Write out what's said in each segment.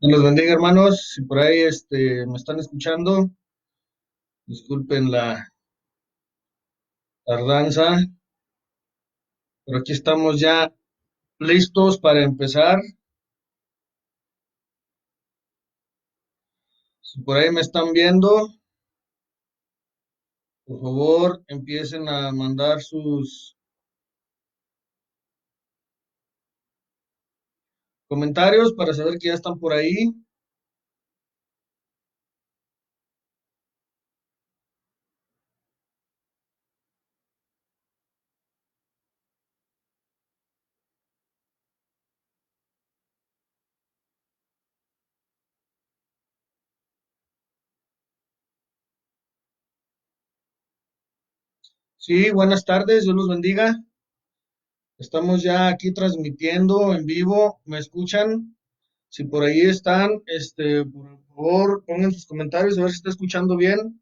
Dios los bendiga, hermanos. Si por ahí me están escuchando, disculpen la tardanza, pero aquí estamos ya listos para empezar. Si por ahí me están viendo, por favor, empiecen a mandar sus comentarios para saber que ya están por ahí. Sí, buenas tardes, Dios los bendiga. Estamos ya aquí transmitiendo en vivo. ¿Me escuchan? Si por ahí están, por favor, pongan sus comentarios a ver si está escuchando bien.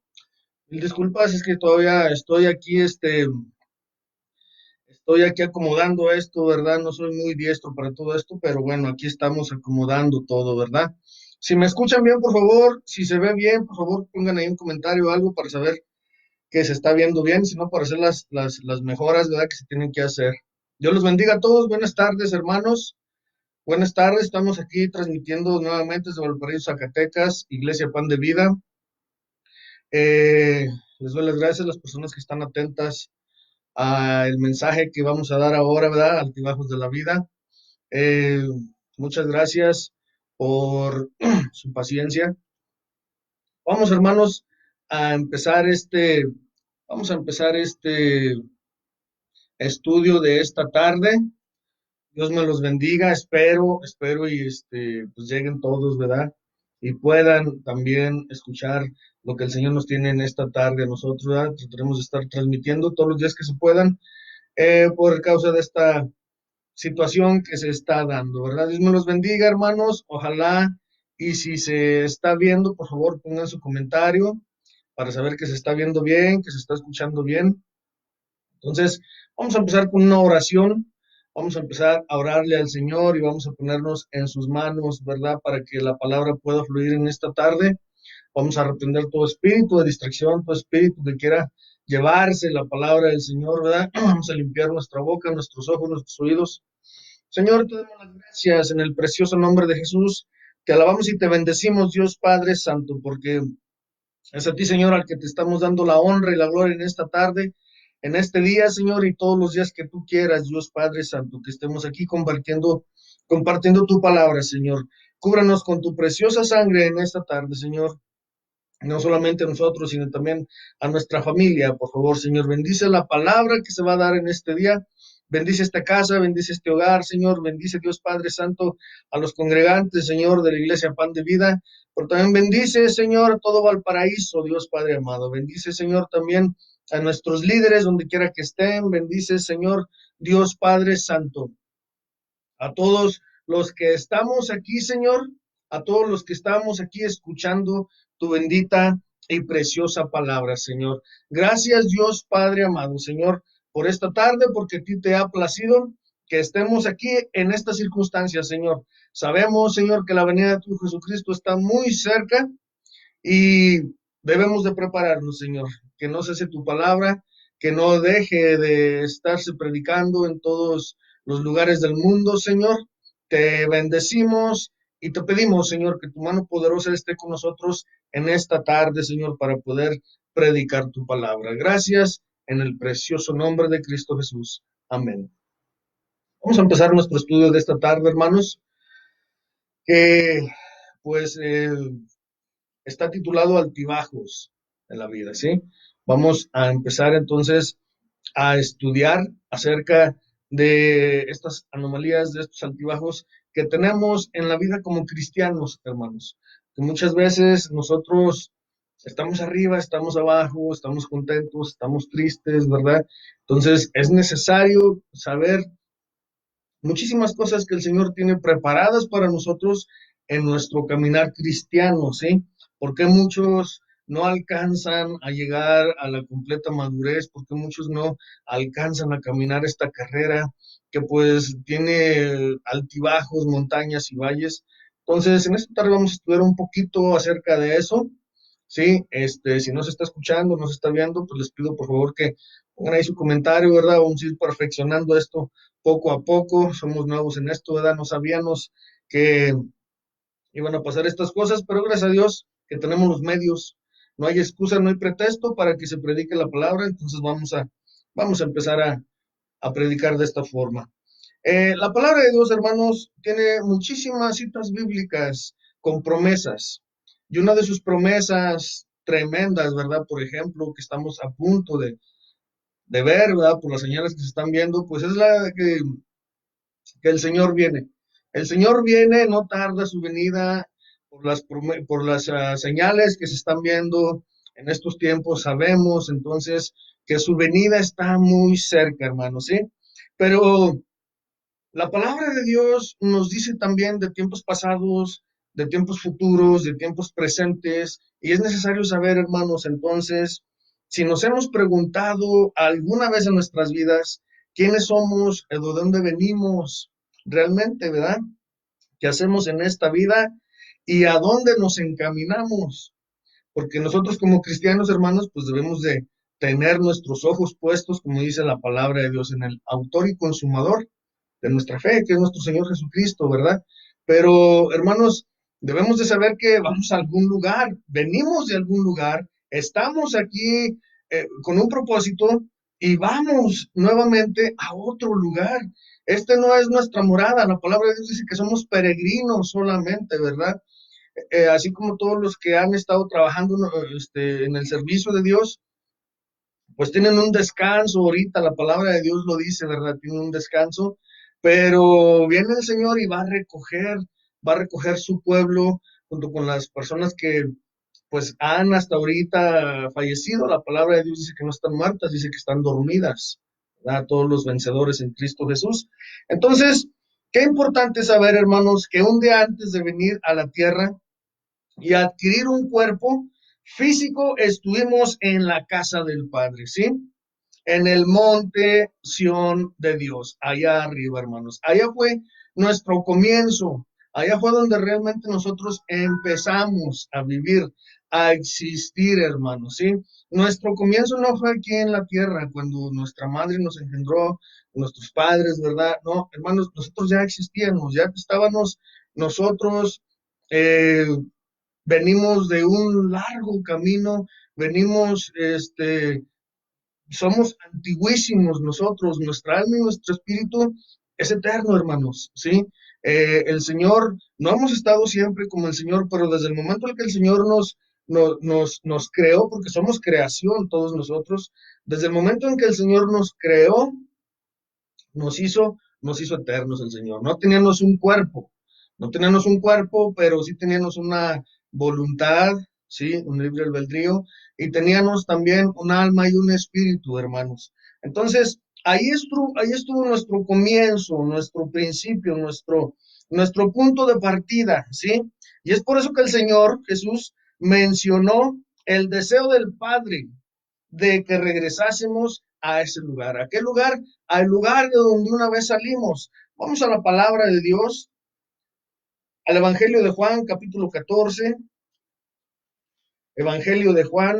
Mil disculpas, es que todavía estoy aquí acomodando esto, ¿verdad? No soy muy diestro para todo esto, pero bueno, aquí estamos acomodando todo, ¿verdad? Si me escuchan bien, por favor, si se ve bien, por favor, pongan ahí un comentario o algo para saber que se está viendo bien, si no, para hacer las mejoras, ¿verdad? Que se tienen que hacer. Dios los bendiga a todos. Buenas tardes, hermanos. Buenas tardes. Estamos aquí transmitiendo nuevamente desde Valparaíso, Zacatecas, Iglesia Pan de Vida. Eh, Les doy las gracias a las personas que están atentas al mensaje que vamos a dar ahora, ¿verdad? Altibajos de la vida. Eh, Muchas gracias por su paciencia. Vamos, hermanos, a empezar este estudio de esta tarde. Dios me los bendiga, espero y pues lleguen todos, ¿verdad? Y puedan también escuchar lo que el Señor nos tiene en esta tarde a nosotros, ¿verdad? Trataremos de estar transmitiendo todos los días que se puedan, por causa de esta situación que se está dando, ¿verdad? Dios me los bendiga, hermanos. Ojalá, y si se está viendo, por favor, pongan su comentario para saber que se está viendo bien, que se está escuchando bien. Entonces, vamos a empezar con una oración. Vamos a empezar a orarle al Señor y vamos a ponernos en sus manos, ¿verdad? Para que la palabra pueda fluir en esta tarde. Vamos a reprender todo espíritu de distracción, todo espíritu que quiera llevarse la palabra del Señor, ¿verdad? Vamos a limpiar nuestra boca, nuestros ojos, nuestros oídos. Señor, te damos las gracias en el precioso nombre de Jesús. Te alabamos y te bendecimos, Dios Padre Santo, porque es a ti, Señor, al que te estamos dando la honra y la gloria en esta tarde, en este día, Señor, y todos los días que tú quieras, Dios Padre Santo, que estemos aquí compartiendo tu palabra, Señor. Cúbranos con tu preciosa sangre en esta tarde, Señor. No solamente a nosotros, sino también a nuestra familia, por favor, Señor. Bendice la palabra que se va a dar en este día. Bendice esta casa, bendice este hogar, Señor. Bendice, Dios Padre Santo, a los congregantes, Señor, de la Iglesia Pan de Vida. Pero también bendice, Señor, a todo Valparaíso, Dios Padre amado. Bendice, Señor, también a nuestros líderes, donde quiera que estén. Bendice, Señor, Dios Padre Santo, a todos los que estamos aquí, Señor, a todos los que estamos aquí escuchando tu bendita y preciosa palabra, Señor. Gracias, Dios Padre amado, Señor, por esta tarde, porque a ti te ha placido que estemos aquí en estas circunstancias, Señor. Sabemos, Señor, que la venida de tu Jesucristo está muy cerca y debemos de prepararnos, Señor, que no cese tu palabra, que no deje de estarse predicando en todos los lugares del mundo, Señor. Te bendecimos y te pedimos, Señor, que tu mano poderosa esté con nosotros en esta tarde, Señor, para poder predicar tu palabra. Gracias en el precioso nombre de Cristo Jesús. Amén. Vamos a empezar nuestro estudio de esta tarde, hermanos, que pues está titulado Altibajos de la vida, ¿sí? Vamos a empezar entonces a estudiar acerca de estas anomalías, de estos altibajos que tenemos en la vida como cristianos, hermanos. Que muchas veces nosotros estamos arriba, estamos abajo, estamos contentos, estamos tristes, ¿verdad? Entonces es necesario saber muchísimas cosas que el Señor tiene preparadas para nosotros en nuestro caminar cristiano, ¿sí? Porque muchos no alcanzan a llegar a la completa madurez, porque muchos no alcanzan a caminar esta carrera que pues tiene altibajos, montañas y valles. Entonces, en esta tarde vamos a estudiar un poquito acerca de eso. Sí, si no se está escuchando, no se está viendo, pues les pido por favor que pongan ahí su comentario, ¿verdad? Vamos a ir perfeccionando esto poco a poco. Somos nuevos en esto, ¿verdad? No sabíamos que iban a pasar estas cosas, pero gracias a Dios que tenemos los medios. No hay excusa, no hay pretexto para que se predique la palabra, entonces vamos a empezar a predicar de esta forma. La palabra de Dios, hermanos, tiene muchísimas citas bíblicas con promesas. Y una de sus promesas tremendas, ¿verdad? Por ejemplo, que estamos a punto de ver, ¿verdad? Por las señales que se están viendo, pues es la que el Señor viene. El Señor viene, no tarda su venida por las señales que se están viendo en estos tiempos, sabemos entonces que su venida está muy cerca, hermanos, ¿sí? Pero la palabra de Dios nos dice también de tiempos pasados, de tiempos futuros, de tiempos presentes, y es necesario saber, hermanos, entonces, si nos hemos preguntado alguna vez en nuestras vidas quiénes somos, de dónde venimos realmente, ¿verdad? ¿Qué hacemos en esta vida y a dónde nos encaminamos? Porque nosotros como cristianos, hermanos, pues debemos de tener nuestros ojos puestos, como dice la palabra de Dios, en el autor y consumador de nuestra fe, que es nuestro Señor Jesucristo, ¿verdad? Pero, hermanos, debemos de saber que vamos a algún lugar, venimos de algún lugar, estamos aquí con un propósito y vamos nuevamente a otro lugar. Este no es nuestra morada, la palabra de Dios dice que somos peregrinos solamente, ¿verdad? Así como todos los que han estado trabajando en el servicio de Dios, pues tienen un descanso ahorita, la palabra de Dios lo dice, ¿verdad? Tienen un descanso, pero viene el Señor y va a recoger su pueblo junto con las personas que pues han hasta ahorita fallecido. La palabra de Dios dice que no están muertas, dice que están dormidas, ¿verdad? Todos los vencedores en Cristo Jesús. Entonces, qué importante saber, hermanos, que un día antes de venir a la tierra, y adquirir un cuerpo físico, estuvimos en la casa del Padre, ¿sí? En el monte Sión de Dios, allá arriba, hermanos. Allá fue nuestro comienzo, allá fue donde realmente nosotros empezamos a vivir, a existir, hermanos, ¿sí? Nuestro comienzo no fue aquí en la tierra, cuando nuestra madre nos engendró, nuestros padres, ¿verdad? No, hermanos, nosotros ya existíamos, ya estábamos nosotros eh, venimos de un largo camino, venimos, somos antiguísimos nosotros, nuestra alma y nuestro espíritu es eterno, hermanos, ¿sí? El Señor, no hemos estado siempre como el Señor, pero desde el momento en que el Señor nos creó, porque somos creación todos nosotros, desde el momento en que el Señor nos creó, nos hizo eternos el Señor. No teníamos un cuerpo, no teníamos un cuerpo, pero sí teníamos una voluntad, sí, un libre albedrío, y teníamos también un alma y un espíritu, hermanos. Entonces, ahí estuvo nuestro comienzo, nuestro principio, nuestro punto de partida, ¿sí? Y es por eso que el Señor Jesús mencionó el deseo del Padre de que regresásemos a ese lugar. ¿A qué lugar? Al lugar de donde una vez salimos. Vamos a la palabra de Dios, al Evangelio de Juan, capítulo 14. Evangelio de Juan,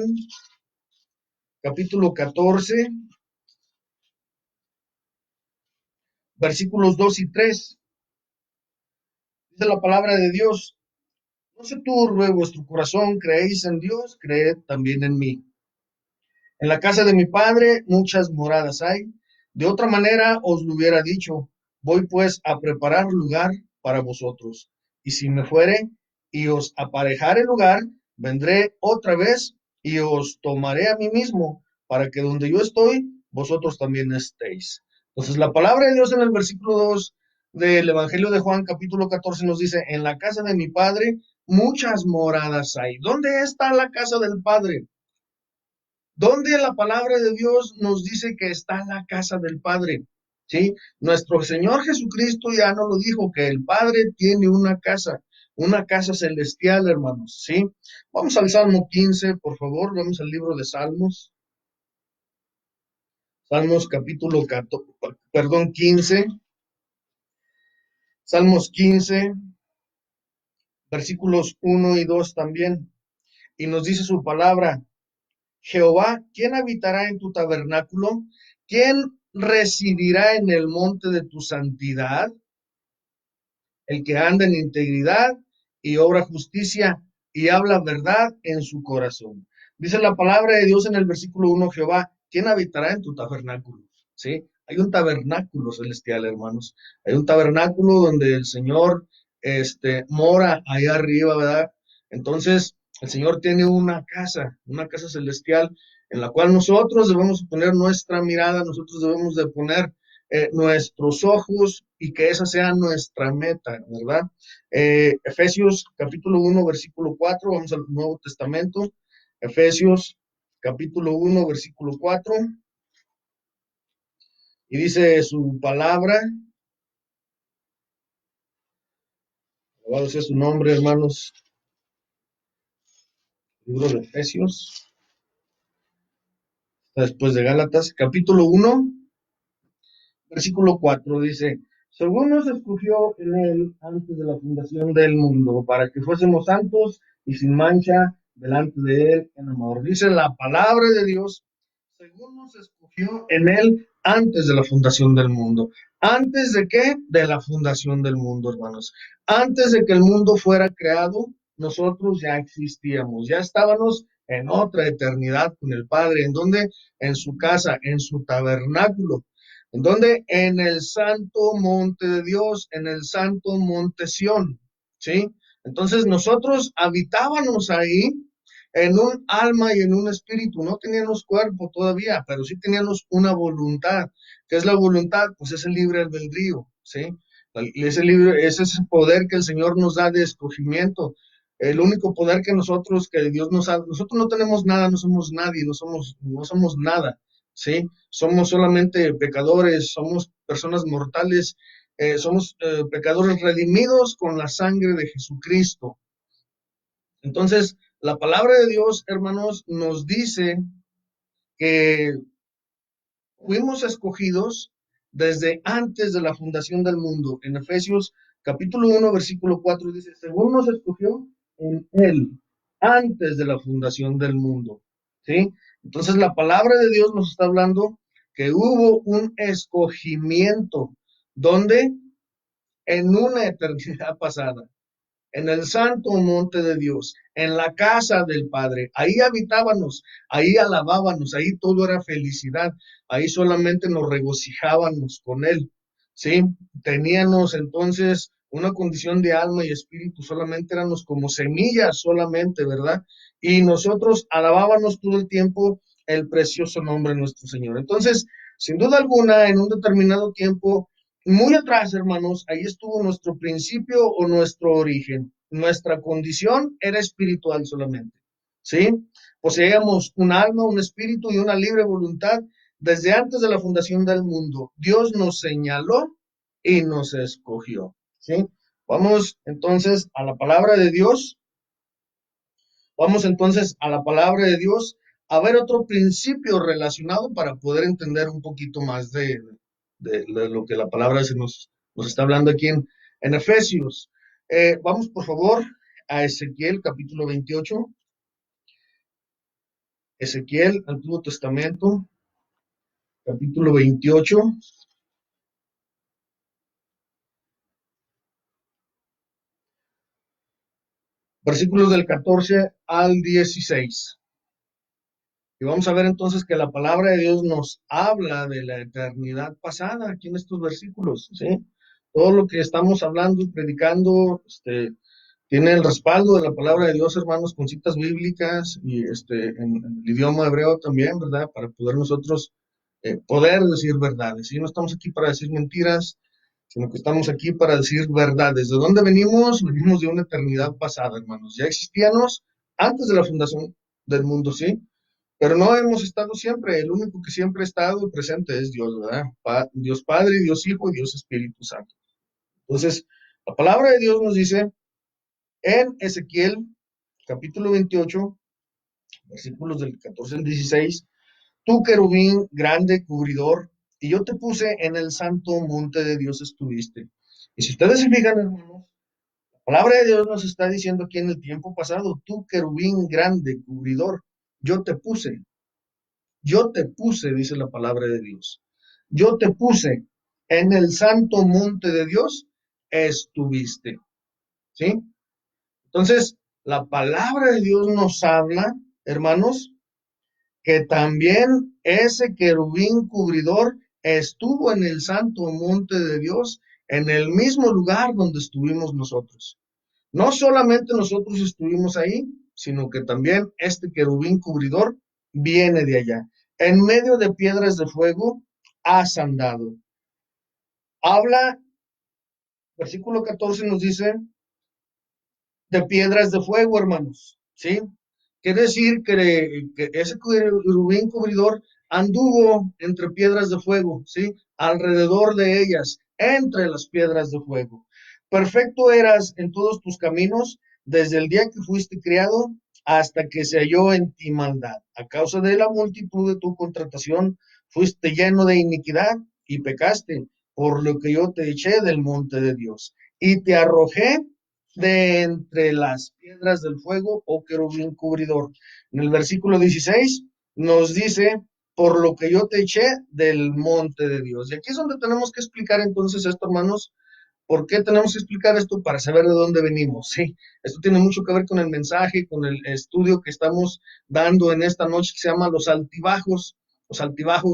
capítulo 14, versículos 2 y 3. Dice la palabra de Dios: no se turbe vuestro corazón, creéis en Dios, creed también en mí. En la casa de mi padre muchas moradas hay. De otra manera os lo hubiera dicho. Voy pues a preparar lugar para vosotros. Y si me fuere y os aparejare lugar, vendré otra vez y os tomaré a mí mismo, para que donde yo estoy, vosotros también estéis. Entonces, la palabra de Dios en el versículo 2 del Evangelio de Juan, capítulo 14, nos dice: en la casa de mi padre muchas moradas hay. ¿Dónde está la casa del Padre? Donde la palabra de Dios nos dice que está la casa del Padre, ¿sí? Nuestro Señor Jesucristo ya nos lo dijo, que el Padre tiene una casa celestial, hermanos, ¿sí? Vamos al Salmo 15, por favor, vamos al libro de Salmos, Salmos capítulo 14, perdón, 15, Salmos 15, versículos 1 y 2 también. Y nos dice su palabra, Jehová, ¿quién habitará en tu tabernáculo? ¿Quién residirá en el monte de tu santidad? El que anda en integridad y obra justicia y habla verdad en su corazón. Dice la palabra de Dios en el versículo 1, Jehová, ¿quién habitará en tu tabernáculo? ¿Sí? Hay un tabernáculo celestial, hermanos. Hay un tabernáculo donde el Señor mora allá arriba, ¿verdad? Entonces, el Señor tiene una casa celestial en la cual nosotros debemos poner nuestra mirada, nosotros debemos de poner nuestros ojos y que esa sea nuestra meta, ¿verdad? Efesios capítulo 1, versículo 4, vamos al Nuevo Testamento. Efesios capítulo 1, versículo 4, y dice su palabra, alabado sea su nombre, hermanos, libro de Efesios, después de Gálatas, capítulo 1, versículo 4 dice, según nos escogió en él antes de la fundación del mundo, para que fuésemos santos y sin mancha delante de él en amor. Dice la palabra de Dios, según nos escogió en él antes de la fundación del mundo. ¿Antes de qué? De la fundación del mundo, hermanos. Antes de que el mundo fuera creado, nosotros ya existíamos, ya estábamos en otra eternidad con el Padre. ¿En dónde? En su casa, en su tabernáculo. ¿En dónde? En el santo monte de Dios, en el santo monte Sión, ¿sí? Entonces nosotros habitábamos ahí en un alma y en un espíritu. No teníamos cuerpo todavía, pero sí teníamos una voluntad. ¿Qué es la voluntad? Pues es el libre albedrío, ¿sí? Ese es el poder que el Señor nos da de escogimiento. El único poder que Dios nos da, nosotros no tenemos nada, no somos nadie, no somos nada, ¿sí? Somos solamente pecadores, somos personas mortales, somos pecadores redimidos con la sangre de Jesucristo. Entonces, la palabra de Dios, hermanos, nos dice que fuimos escogidos desde antes de la fundación del mundo. En Efesios capítulo 1, versículo 4 dice, según nos escogió en él, antes de la fundación del mundo. ¿Sí? Entonces la palabra de Dios nos está hablando que hubo un escogimiento, donde en una eternidad pasada en el santo monte de Dios, en la casa del Padre. Ahí habitábamos, ahí alabábamos, ahí todo era felicidad, ahí solamente nos regocijábamos con Él, ¿sí? Teníamos entonces una condición de alma y espíritu, solamente éramos como semillas solamente, ¿verdad? Y nosotros alabábamos todo el tiempo el precioso nombre de nuestro Señor. Entonces, sin duda alguna, en un determinado tiempo, muy atrás, hermanos, ahí estuvo nuestro principio o nuestro origen. Nuestra condición era espiritual solamente, ¿sí? Poseíamos un alma, un espíritu y una libre voluntad desde antes de la fundación del mundo. Dios nos señaló y nos escogió, ¿sí? Vamos entonces a la palabra de Dios. Vamos entonces a la palabra de Dios a ver otro principio relacionado para poder entender un poquito más de lo que la palabra nos está hablando aquí en Efesios. Vamos por favor a Ezequiel capítulo 28. Ezequiel, Antiguo Testamento, capítulo 28, versículos del 14 al 16. Y vamos a ver entonces que la palabra de Dios nos habla de la eternidad pasada aquí en estos versículos, ¿sí? Todo lo que estamos hablando y predicando, tiene el respaldo de la palabra de Dios, hermanos, con citas bíblicas y en el idioma hebreo también, ¿verdad? Para poder nosotros poder decir verdades, ¿sí? No estamos aquí para decir mentiras, sino que estamos aquí para decir verdades. ¿De dónde venimos? Venimos de una eternidad pasada, hermanos. Ya existíamos antes de la fundación del mundo, ¿sí? Pero no hemos estado siempre, el único que siempre ha estado presente es Dios, ¿verdad? Dios Padre, Dios Hijo y Dios Espíritu Santo. Entonces, la palabra de Dios nos dice en Ezequiel capítulo 28, versículos del 14 al 16, tú querubín grande cubridor, y yo te puse en el santo monte de Dios estuviste. Y si ustedes se fijan, hermanos, Palabra de Dios nos está diciendo aquí en el tiempo pasado, tú querubín grande, cubridor, yo te puse, dice la palabra de Dios. Yo te puse en el santo monte de Dios, estuviste, ¿sí? Entonces, la palabra de Dios nos habla, hermanos, que también ese querubín cubridor estuvo en el santo monte de Dios, en el mismo lugar donde estuvimos nosotros. No solamente nosotros estuvimos ahí, sino que también este querubín cubridor viene de allá. En medio de piedras de fuego has andado. Habla, versículo 14 nos dice, de piedras de fuego, hermanos, ¿sí? Quiere decir que ese querubín cubridor anduvo entre piedras de fuego, ¿sí? Alrededor de ellas, entre las piedras de fuego. Perfecto eras en todos tus caminos, desde el día que fuiste criado hasta que se halló en ti maldad. A causa de la multitud de tu contratación, fuiste lleno de iniquidad y pecaste, por lo que yo te eché del monte de Dios y te arrojé de entre las piedras del fuego, o querubín cubridor. En el versículo 16 nos dice, por lo que yo te eché del monte de Dios. Y aquí es donde tenemos que explicar entonces esto, hermanos. ¿Por qué tenemos que explicar esto? Para saber de dónde venimos. Sí, esto tiene mucho que ver con el mensaje, con el estudio que estamos dando en esta noche que se llama los altibajos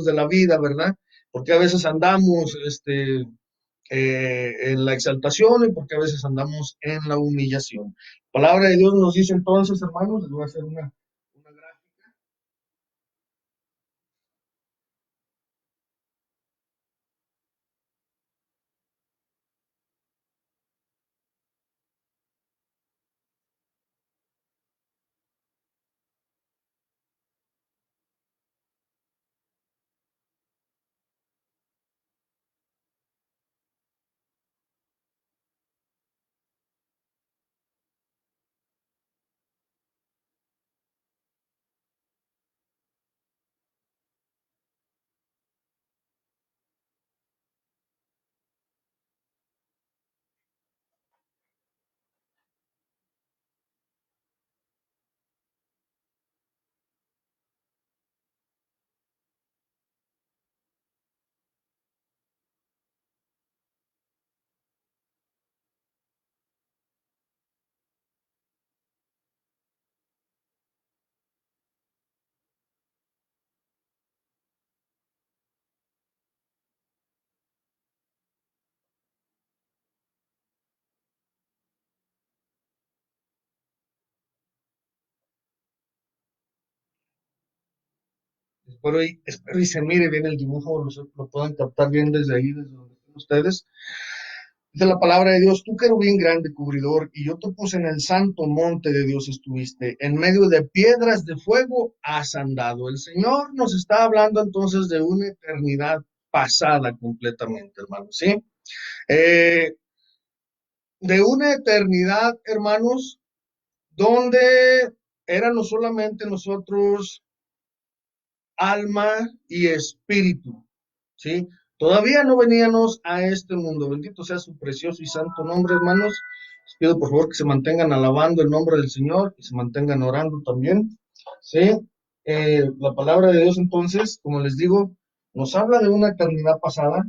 de la vida, ¿verdad? Porque a veces andamos, en la exaltación y porque a veces andamos en la humillación. La palabra de Dios nos dice entonces, hermanos, les voy a hacer una gráfica. Espero y se mire bien el dibujo, lo puedan captar bien desde ahí, desde donde estén ustedes. Dice la palabra de Dios, tú querubín grande cubridor, y yo te puse en el santo monte de Dios estuviste, en medio de piedras de fuego has andado. El Señor nos está hablando entonces de una eternidad pasada completamente, hermanos, ¿sí? Eh, de una eternidad, hermanos, donde éramos solamente nosotros alma y espíritu, ¿sí? Todavía no veníamos a este mundo. Bendito sea su precioso y santo nombre, hermanos. Les pido por favor que se mantengan alabando el nombre del Señor y se mantengan orando también, ¿sí? La palabra de Dios entonces, como les digo, nos habla de una eternidad pasada.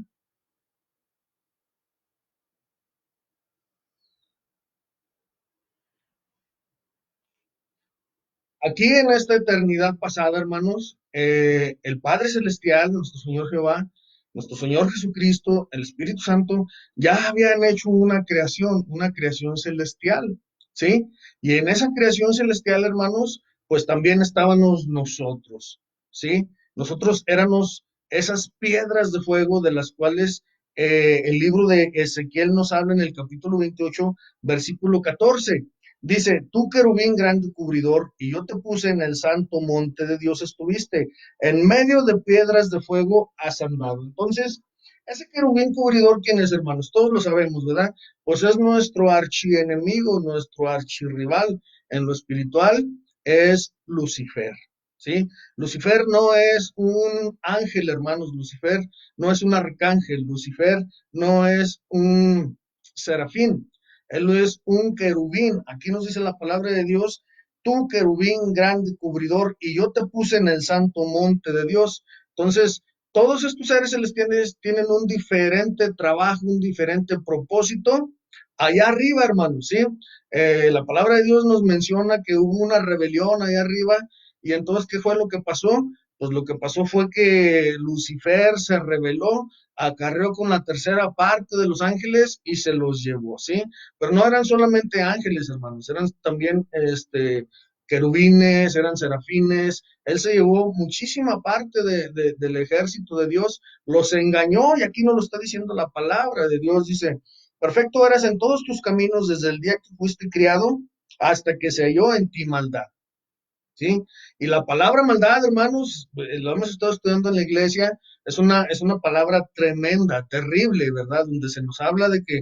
Aquí en esta eternidad pasada, hermanos, el Padre Celestial, nuestro Señor Jehová, nuestro Señor Jesucristo, el Espíritu Santo, ya habían hecho una creación celestial, ¿sí? Y en esa creación celestial, hermanos, pues también estábamos nosotros, ¿sí? Nosotros éramos esas piedras de fuego de las cuales el libro de Ezequiel nos habla en el capítulo 28, versículo 14. Dice, tú querubín grande cubridor, y yo te puse en el santo monte de Dios estuviste, en medio de piedras de fuego has andado. Entonces, ese querubín cubridor, ¿quién es, hermanos? Todos lo sabemos, ¿verdad? Pues es nuestro archienemigo, nuestro archirrival en lo espiritual, es Lucifer, ¿sí? Lucifer no es un ángel, hermanos, Lucifer no es un arcángel, Lucifer no es un serafín. Él es un querubín. Aquí nos dice la palabra de Dios, tú querubín grande cubridor, y yo te puse en el santo monte de Dios. Entonces, todos estos seres celestiales tienen un diferente trabajo, un diferente propósito allá arriba, hermanos, ¿sí? La palabra de Dios nos menciona que hubo una rebelión allá arriba, y entonces, ¿qué fue lo que pasó? Pues lo que pasó fue que Lucifer se rebeló, acarreó con la tercera parte de los ángeles y se los llevó, ¿sí? Pero no eran solamente ángeles, hermanos, eran también querubines, eran serafines. Él se llevó muchísima parte del ejército de Dios, los engañó, y aquí no lo está diciendo la palabra de Dios, dice, perfecto eras en todos tus caminos desde el día que fuiste criado hasta que se halló en ti maldad. ¿Sí? Y la palabra maldad, hermanos, lo hemos estado estudiando en la iglesia, es una palabra tremenda, terrible, ¿verdad? Donde se nos habla de que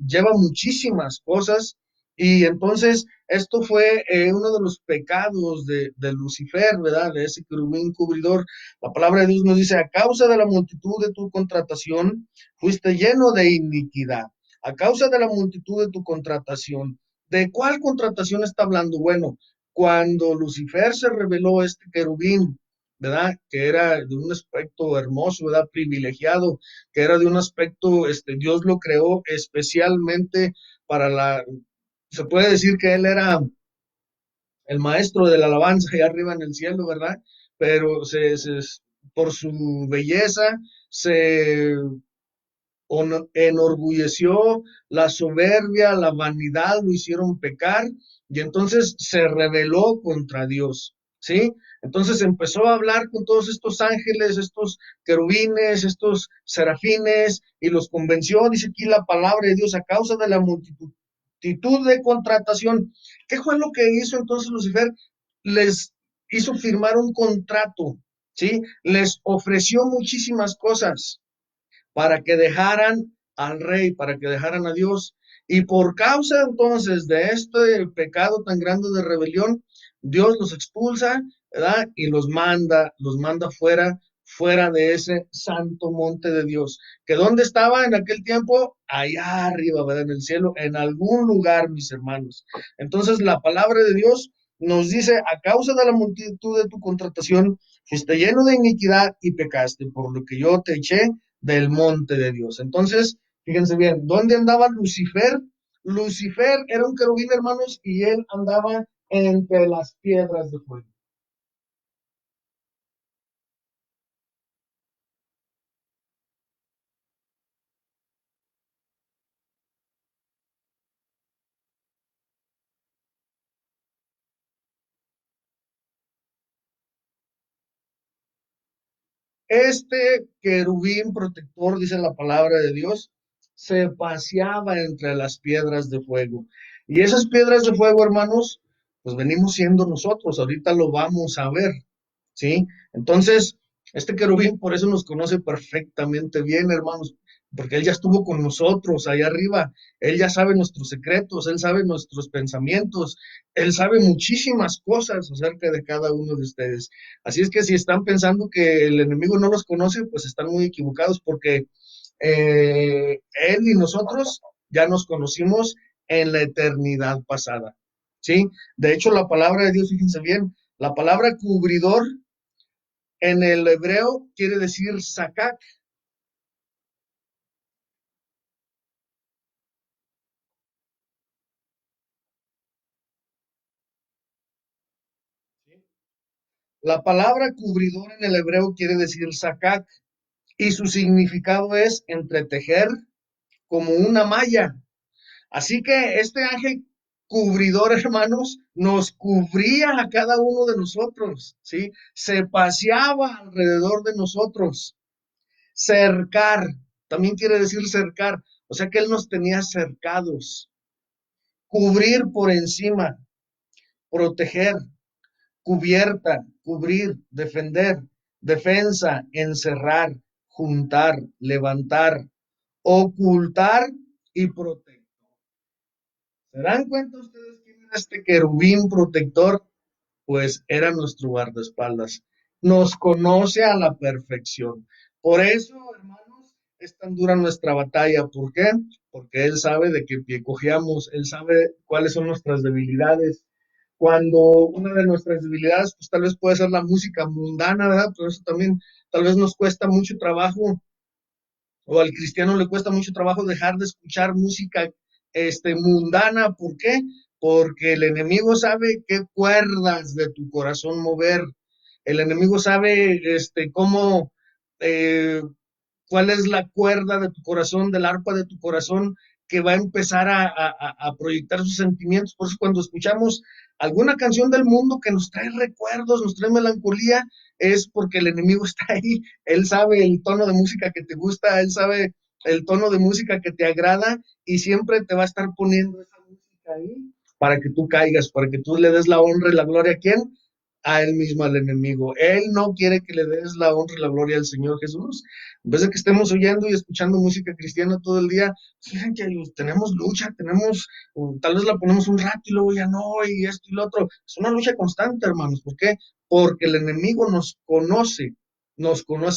lleva muchísimas cosas, y entonces esto fue uno de los pecados de Lucifer, ¿verdad? De ese querubín cubridor. La palabra de Dios nos dice, a causa de la multitud de tu contratación, fuiste lleno de iniquidad. A causa de la multitud de tu contratación. ¿De cuál contratación está hablando? Bueno, cuando Lucifer se reveló este querubín, ¿verdad? Que era de un aspecto hermoso, ¿verdad? Privilegiado, que era de un aspecto, Dios lo creó especialmente para se puede decir que él era el maestro de la alabanza allá arriba en el cielo, ¿verdad? Pero por su belleza se enorgulleció, la soberbia, la vanidad lo hicieron pecar, y entonces se rebeló contra Dios, ¿sí? Entonces empezó a hablar con todos estos ángeles, estos querubines, estos serafines, y los convenció, dice aquí la palabra de Dios, a causa de la multitud de contratación. ¿Qué fue lo que hizo entonces Lucifer? Les hizo firmar un contrato, ¿sí? Les ofreció muchísimas cosas para que dejaran al rey, para que dejaran a Dios. Y por causa entonces de este pecado tan grande de rebelión, Dios los expulsa, ¿verdad? Y los manda fuera de ese santo monte de Dios. ¿Que dónde estaba en aquel tiempo? Allá arriba, ¿verdad? En el cielo, en algún lugar, mis hermanos. Entonces la palabra de Dios nos dice, a causa de la multitud de tu contratación, fuiste lleno de iniquidad y pecaste, por lo que yo te eché del monte de Dios. Entonces, fíjense bien, ¿dónde andaba Lucifer? Lucifer era un querubín, hermanos, y él andaba entre las piedras de fuego. Este querubín protector, dice la palabra de Dios, se paseaba entre las piedras de fuego. Y esas piedras de fuego, hermanos, pues venimos siendo nosotros, ahorita lo vamos a ver, ¿sí? Entonces, este querubín por eso nos conoce perfectamente bien, hermanos, porque él ya estuvo con nosotros allá arriba, él ya sabe nuestros secretos, él sabe nuestros pensamientos, él sabe muchísimas cosas acerca de cada uno de ustedes. Así es que si están pensando que el enemigo no los conoce, pues están muy equivocados, porque él y nosotros ya nos conocimos en la eternidad pasada, ¿sí? De hecho, la palabra de Dios, fíjense bien, la palabra cubridor en el hebreo quiere decir sakak. La palabra cubridor en el hebreo quiere decir sakak, y su significado es entretejer como una malla. Así que este ángel cubridor, hermanos, nos cubría a cada uno de nosotros, ¿sí? Se paseaba alrededor de nosotros. Cercar, también quiere decir cercar, o sea que él nos tenía cercados. Cubrir por encima, proteger, cubierta, cubrir, defender, defensa, encerrar, juntar, levantar, ocultar y proteger. ¿Se dan cuenta ustedes quién era este querubín protector? Pues era nuestro guardaespaldas. Nos conoce a la perfección. Por eso, hermanos, es tan dura nuestra batalla. ¿Por qué? porque Él sabe de qué pie cojeamos, Él sabe cuáles son nuestras debilidades. Cuando una de nuestras debilidades, pues tal vez puede ser la música mundana, ¿verdad? Pero eso también tal vez nos cuesta mucho trabajo, o al cristiano le cuesta mucho trabajo dejar de escuchar música mundana. ¿Por qué? Porque el enemigo sabe qué cuerdas de tu corazón mover. El enemigo sabe cómo eh, cuál es la cuerda de tu corazón, del arpa de tu corazón, que va a empezar a proyectar sus sentimientos. Por eso cuando escuchamos alguna canción del mundo que nos trae recuerdos, nos trae melancolía, es porque el enemigo está ahí. Él sabe el tono de música que te gusta, él sabe el tono de música que te agrada y siempre te va a estar poniendo esa música ahí para que tú caigas, para que tú le des la honra y la gloria a quién, a él mismo, al enemigo. Él no quiere que le des la honra y la gloria al Señor Jesús. En vez de que estemos oyendo y escuchando música cristiana todo el día, fíjense que tenemos lucha, tal vez la ponemos un rato y luego ya no, y esto y lo otro. Es una lucha constante, hermanos. ¿Por qué? Porque el enemigo nos conoce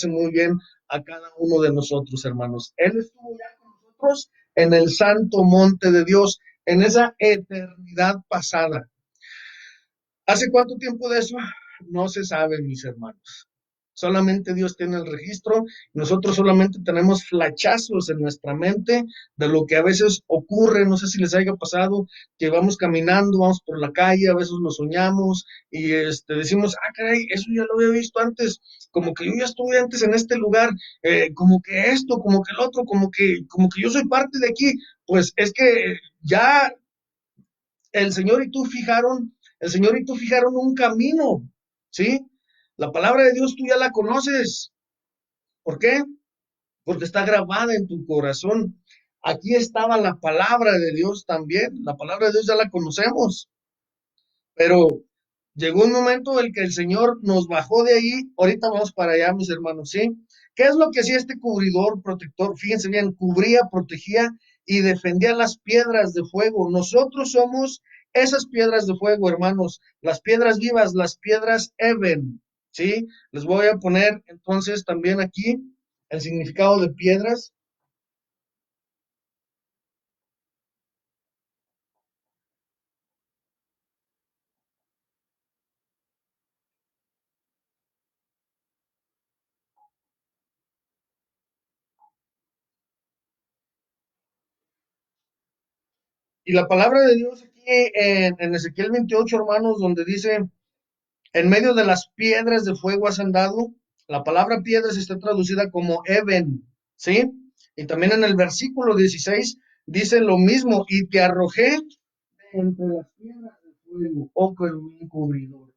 muy bien a cada uno de nosotros, hermanos. Él estuvo ya con nosotros en el santo monte de Dios, en esa eternidad pasada. ¿Hace cuánto tiempo de eso? No se sabe, mis hermanos. Solamente Dios tiene el registro. Nosotros solamente tenemos flachazos en nuestra mente de lo que a veces ocurre. No sé si les haya pasado que vamos caminando, vamos por la calle, a veces lo soñamos y decimos, ah, caray, eso ya lo había visto antes, como que yo ya estuve antes en este lugar, como que esto, como que el otro, como que yo soy parte de aquí. Pues es que ya el Señor y tú fijaron un camino, ¿sí? La palabra de Dios tú ya la conoces. ¿Por qué? Porque está grabada en tu corazón. Aquí estaba la palabra de Dios también. La palabra de Dios ya la conocemos, pero llegó un momento en el que el Señor nos bajó de ahí. Ahorita vamos para allá, mis hermanos, ¿sí? ¿Qué es lo que hacía este cubridor protector? Fíjense bien, cubría, protegía y defendía las piedras de fuego. Nosotros somos esas piedras de fuego, hermanos, las piedras vivas, las piedras Eben, ¿sí? Les voy a poner entonces también aquí el significado de piedras. Y la palabra de Dios aquí en Ezequiel 28, hermanos, donde dice, en medio de las piedras de fuego has andado. La palabra piedras está traducida como Eben, ¿sí? Y también en el versículo 16 dice lo mismo, y te arrojé entre las piedras de fuego, oh querubín cubridor.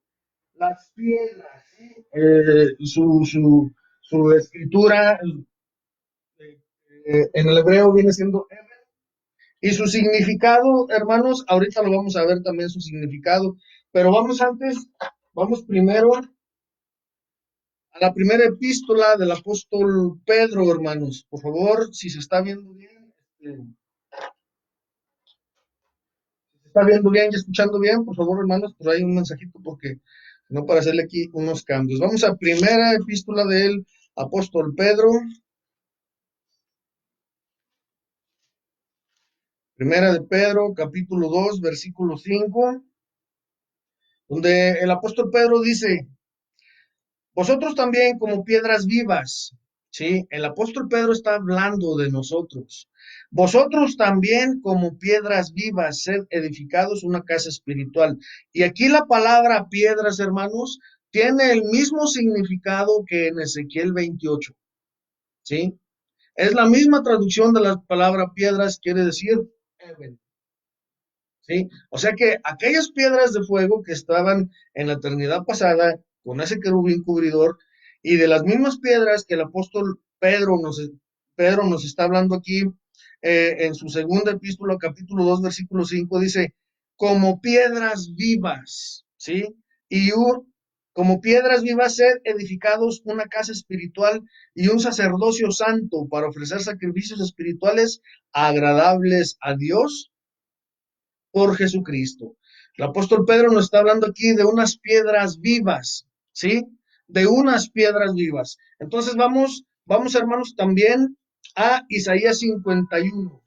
Las piedras, ¿sí? Su escritura en el hebreo viene siendo Eben. Y su significado, hermanos, ahorita lo vamos a ver también su significado, pero vamos primero a la primera epístola del apóstol Pedro, hermanos. Por favor, si se está viendo bien, si se está viendo bien y escuchando bien, por favor, hermanos, por ahí un mensajito porque no para hacerle aquí unos cambios. Vamos a primera epístola del apóstol Pedro, primera de Pedro, capítulo 2 versículo 5, donde el apóstol Pedro dice, vosotros también como piedras vivas, ¿sí? El apóstol Pedro está hablando de nosotros. Vosotros también como piedras vivas, sed edificados una casa espiritual. Y aquí la palabra piedras, hermanos, tiene el mismo significado que en Ezequiel 28, ¿sí? Es la misma traducción de la palabra piedras, quiere decir heaven, ¿sí? O sea que aquellas piedras de fuego que estaban en la eternidad pasada con ese querubín cubridor y de las mismas piedras que el apóstol Pedro nos está hablando aquí en su segunda epístola, capítulo 2 versículo 5 dice, como piedras vivas, ¿sí? Y como piedras vivas ser edificados una casa espiritual y un sacerdocio santo para ofrecer sacrificios espirituales agradables a Dios por Jesucristo. El apóstol Pedro nos está hablando aquí de unas piedras vivas, ¿sí? De unas piedras vivas. Entonces vamos hermanos también a Isaías 51.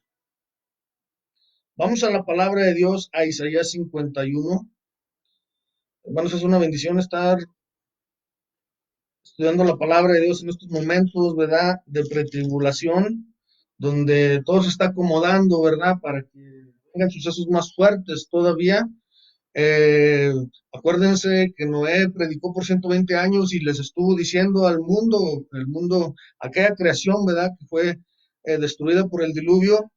Vamos a la palabra de Dios, a Isaías 51. Hermanos, es una bendición estar estudiando la palabra de Dios en estos momentos, ¿verdad? De pretribulación, donde todo se está acomodando, ¿verdad? Para que vengan sucesos más fuertes todavía. Eh, Acuérdense que Noé predicó por 120 años y les estuvo diciendo al mundo, el mundo, aquella creación, ¿verdad? Que fue destruida por el diluvio.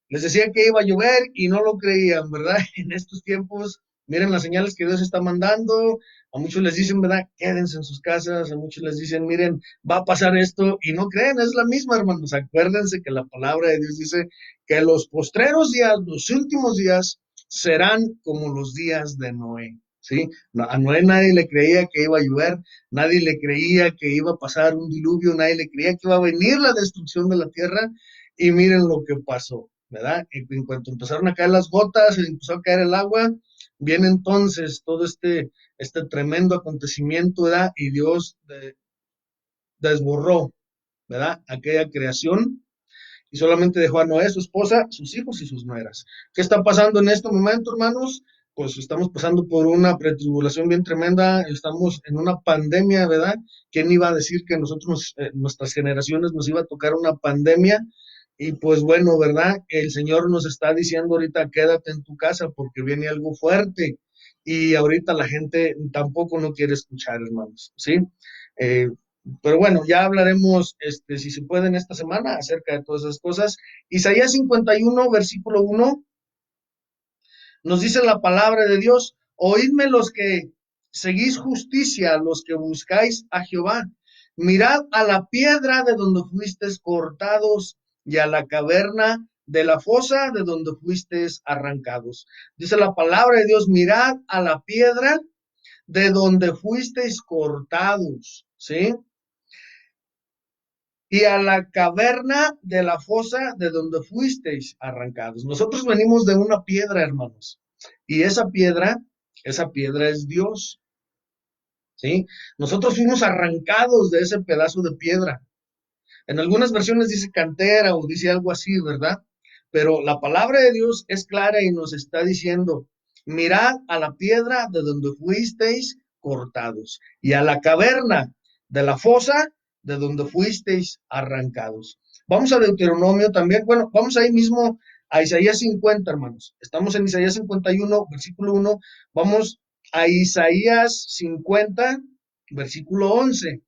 Les decía que iba a llover y no lo creían, ¿verdad? En estos tiempos, miren las señales que Dios está mandando. A muchos les dicen, ¿verdad? Quédense en sus casas. A muchos les dicen, miren, va a pasar esto y no creen. Es la misma, hermanos. Acuérdense que la palabra de Dios dice que los postreros días, los últimos días, serán como los días de Noé. ¿Sí? A Noé nadie le creía que iba a llover, nadie le creía que iba a pasar un diluvio, nadie le creía que iba a venir la destrucción de la tierra, y miren lo que pasó, ¿verdad? En cuanto empezaron a caer las gotas, empezó a caer el agua, viene entonces todo este tremendo acontecimiento, ¿verdad? Y Dios desborró, ¿verdad? Aquella creación y solamente dejó a Noé, su esposa, sus hijos y sus nueras. ¿Qué está pasando en este momento, hermanos? Pues estamos pasando por una pretribulación bien tremenda, estamos en una pandemia, ¿verdad? ¿Quién iba a decir que nosotros, nuestras generaciones, nos iba a tocar una pandemia? Y pues bueno, ¿verdad? El Señor nos está diciendo ahorita, quédate en tu casa porque viene algo fuerte. Y ahorita la gente tampoco no quiere escuchar, hermanos, ¿sí? Eh, pero bueno, ya hablaremos, si se puede, en esta semana acerca de todas esas cosas. Isaías 51, versículo 1, nos dice la palabra de Dios: oídme los que seguís justicia, los que buscáis a Jehová. Mirad a la piedra de donde fuisteis cortados y a la caverna de la fosa de donde fuisteis arrancados. Dice la palabra de Dios: mirad a la piedra de donde fuisteis cortados, ¿sí? Y a la caverna de la fosa de donde fuisteis arrancados. Nosotros venimos de una piedra, hermanos, y esa piedra es Dios, ¿sí? Nosotros fuimos arrancados de ese pedazo de piedra. En algunas versiones dice cantera o dice algo así, ¿verdad? Pero la palabra de Dios es clara y nos está diciendo: mirad a la piedra de donde fuisteis cortados y a la caverna de la fosa de donde fuisteis arrancados. Vamos a Deuteronomio también, bueno, vamos ahí mismo a Isaías 50, hermanos. Estamos en Isaías 51, versículo 1. Vamos a Isaías 50, versículo 11,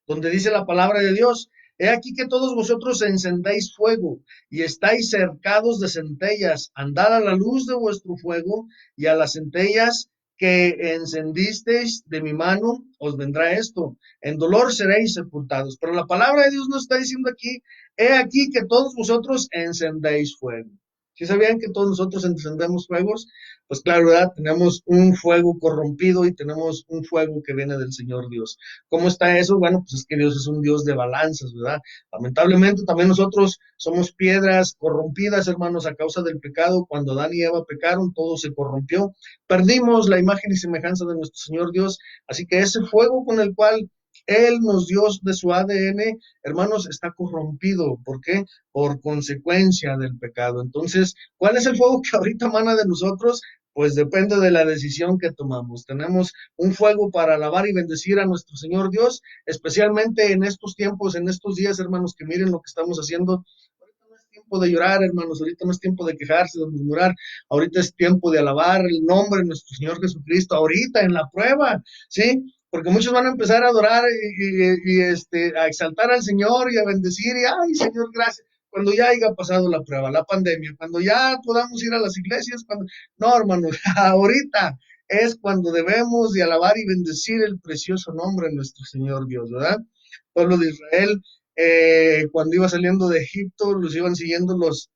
donde dice la palabra de Dios: he aquí que todos vosotros encendéis fuego y estáis cercados de centellas, andad a la luz de vuestro fuego, y a las centellas que encendisteis de mi mano os vendrá esto, en dolor seréis sepultados. Pero la palabra de Dios nos está diciendo aquí: he aquí que todos vosotros encendéis fuego. ¿Sí sabían que todos nosotros encendemos fuegos? Pues claro, ¿verdad? Tenemos un fuego corrompido y tenemos un fuego que viene del Señor Dios. ¿Cómo está eso? Bueno, pues es que Dios es un Dios de balanzas, ¿verdad? Lamentablemente también nosotros somos piedras corrompidas, hermanos, a causa del pecado. Cuando Adán y Eva pecaron, todo se corrompió. Perdimos la imagen y semejanza de nuestro Señor Dios. Así que ese fuego con el cual Él nos dio de su ADN, hermanos, está corrompido. ¿Por qué? Por consecuencia del pecado. Entonces, ¿cuál es el fuego que ahorita emana de nosotros? Pues depende de la decisión que tomamos. Tenemos un fuego para alabar y bendecir a nuestro Señor Dios, especialmente en estos tiempos, en estos días, hermanos, que miren lo que estamos haciendo. Ahorita no es tiempo de llorar, hermanos, ahorita no es tiempo de quejarse, de murmurar, ahorita es tiempo de alabar el nombre de nuestro Señor Jesucristo, ahorita en la prueba, ¿sí? Porque muchos van a empezar a adorar a exaltar al Señor y a bendecir, y ay, Señor, gracias, cuando ya haya pasado la prueba, la pandemia, cuando ya podamos ir a las iglesias, cuando... No, hermanos, ahorita es cuando debemos de alabar y bendecir el precioso nombre de nuestro Señor Dios, ¿verdad? El pueblo de Israel, cuando iba saliendo de Egipto, los iban siguiendo los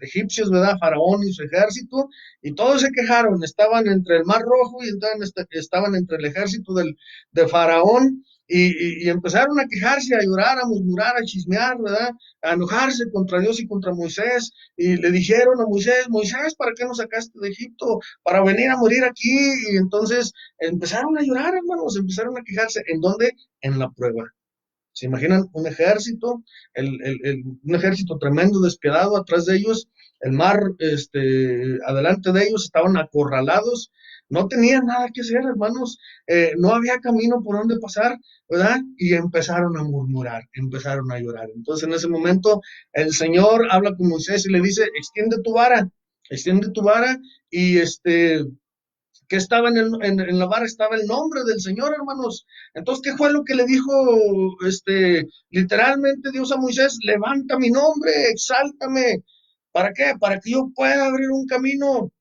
egipcios, ¿verdad? Faraón y su ejército, y todos se quejaron, estaban entre el Mar Rojo y estaban entre el ejército de Faraón, y empezaron a quejarse, a llorar, a murmurar, a chismear, ¿verdad? A enojarse contra Dios y contra Moisés, y le dijeron a Moisés: Moisés, ¿para qué nos sacaste de Egipto? Para venir a morir aquí. Y entonces empezaron a llorar, hermanos, empezaron a quejarse. ¿En dónde? En la prueba. ¿Se imaginan un ejército, un ejército tremendo, despiadado atrás de ellos, el mar, adelante de ellos, estaban acorralados, no tenían nada que hacer, hermanos, no había camino por donde pasar, ¿verdad? Y empezaron a murmurar, empezaron a llorar. Entonces en ese momento el Señor habla con Moisés y le dice, extiende tu vara y que estaba en la vara, estaba el nombre del Señor, hermanos. Entonces, ¿qué fue lo que le dijo literalmente Dios a Moisés? Levanta mi nombre, exáltame. ¿Para qué? Para que yo pueda abrir un camino.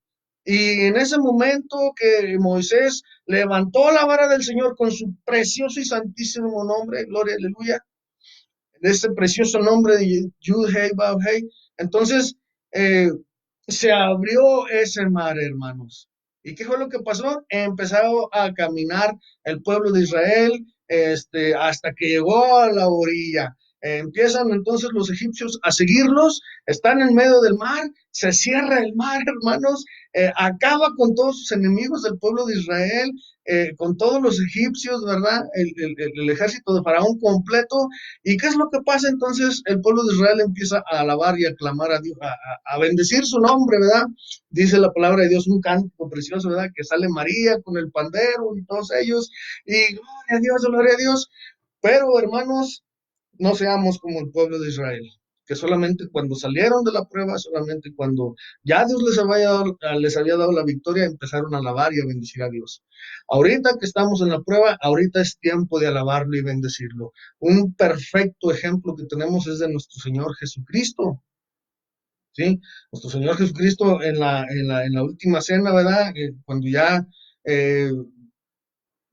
Y en ese momento que Moisés levantó la vara del Señor con su precioso y santísimo nombre, gloria, aleluya, en ese precioso nombre de Yud Hei Vav Hei, entonces eh, se abrió ese mar, hermanos. ¿Y qué fue lo que pasó? Empezó a caminar el pueblo de Israel hasta que llegó a la orilla. Empiezan entonces los egipcios a seguirlos, están en medio del mar, se cierra el mar, hermanos, acaba con todos sus enemigos del pueblo de Israel, con todos los egipcios, ¿verdad? El ejército de Faraón completo. ¿Y qué es lo que pasa entonces? El pueblo de Israel empieza a alabar y a clamar a Dios, a bendecir su nombre, ¿verdad? Dice la palabra de Dios, un cántico precioso, ¿verdad? Que sale María con el pandero y todos ellos, y gloria a Dios, gloria a Dios. Pero, hermanos, no seamos como el pueblo de Israel, que solamente cuando salieron de la prueba, solamente cuando ya Dios les había dado la victoria, empezaron a alabar y a bendecir a Dios. Ahorita que estamos en la prueba, ahorita es tiempo de alabarlo y bendecirlo. Un perfecto ejemplo que tenemos es de nuestro Señor Jesucristo. ¿Sí? Nuestro Señor Jesucristo en la última cena, ¿verdad? Cuando ya eh,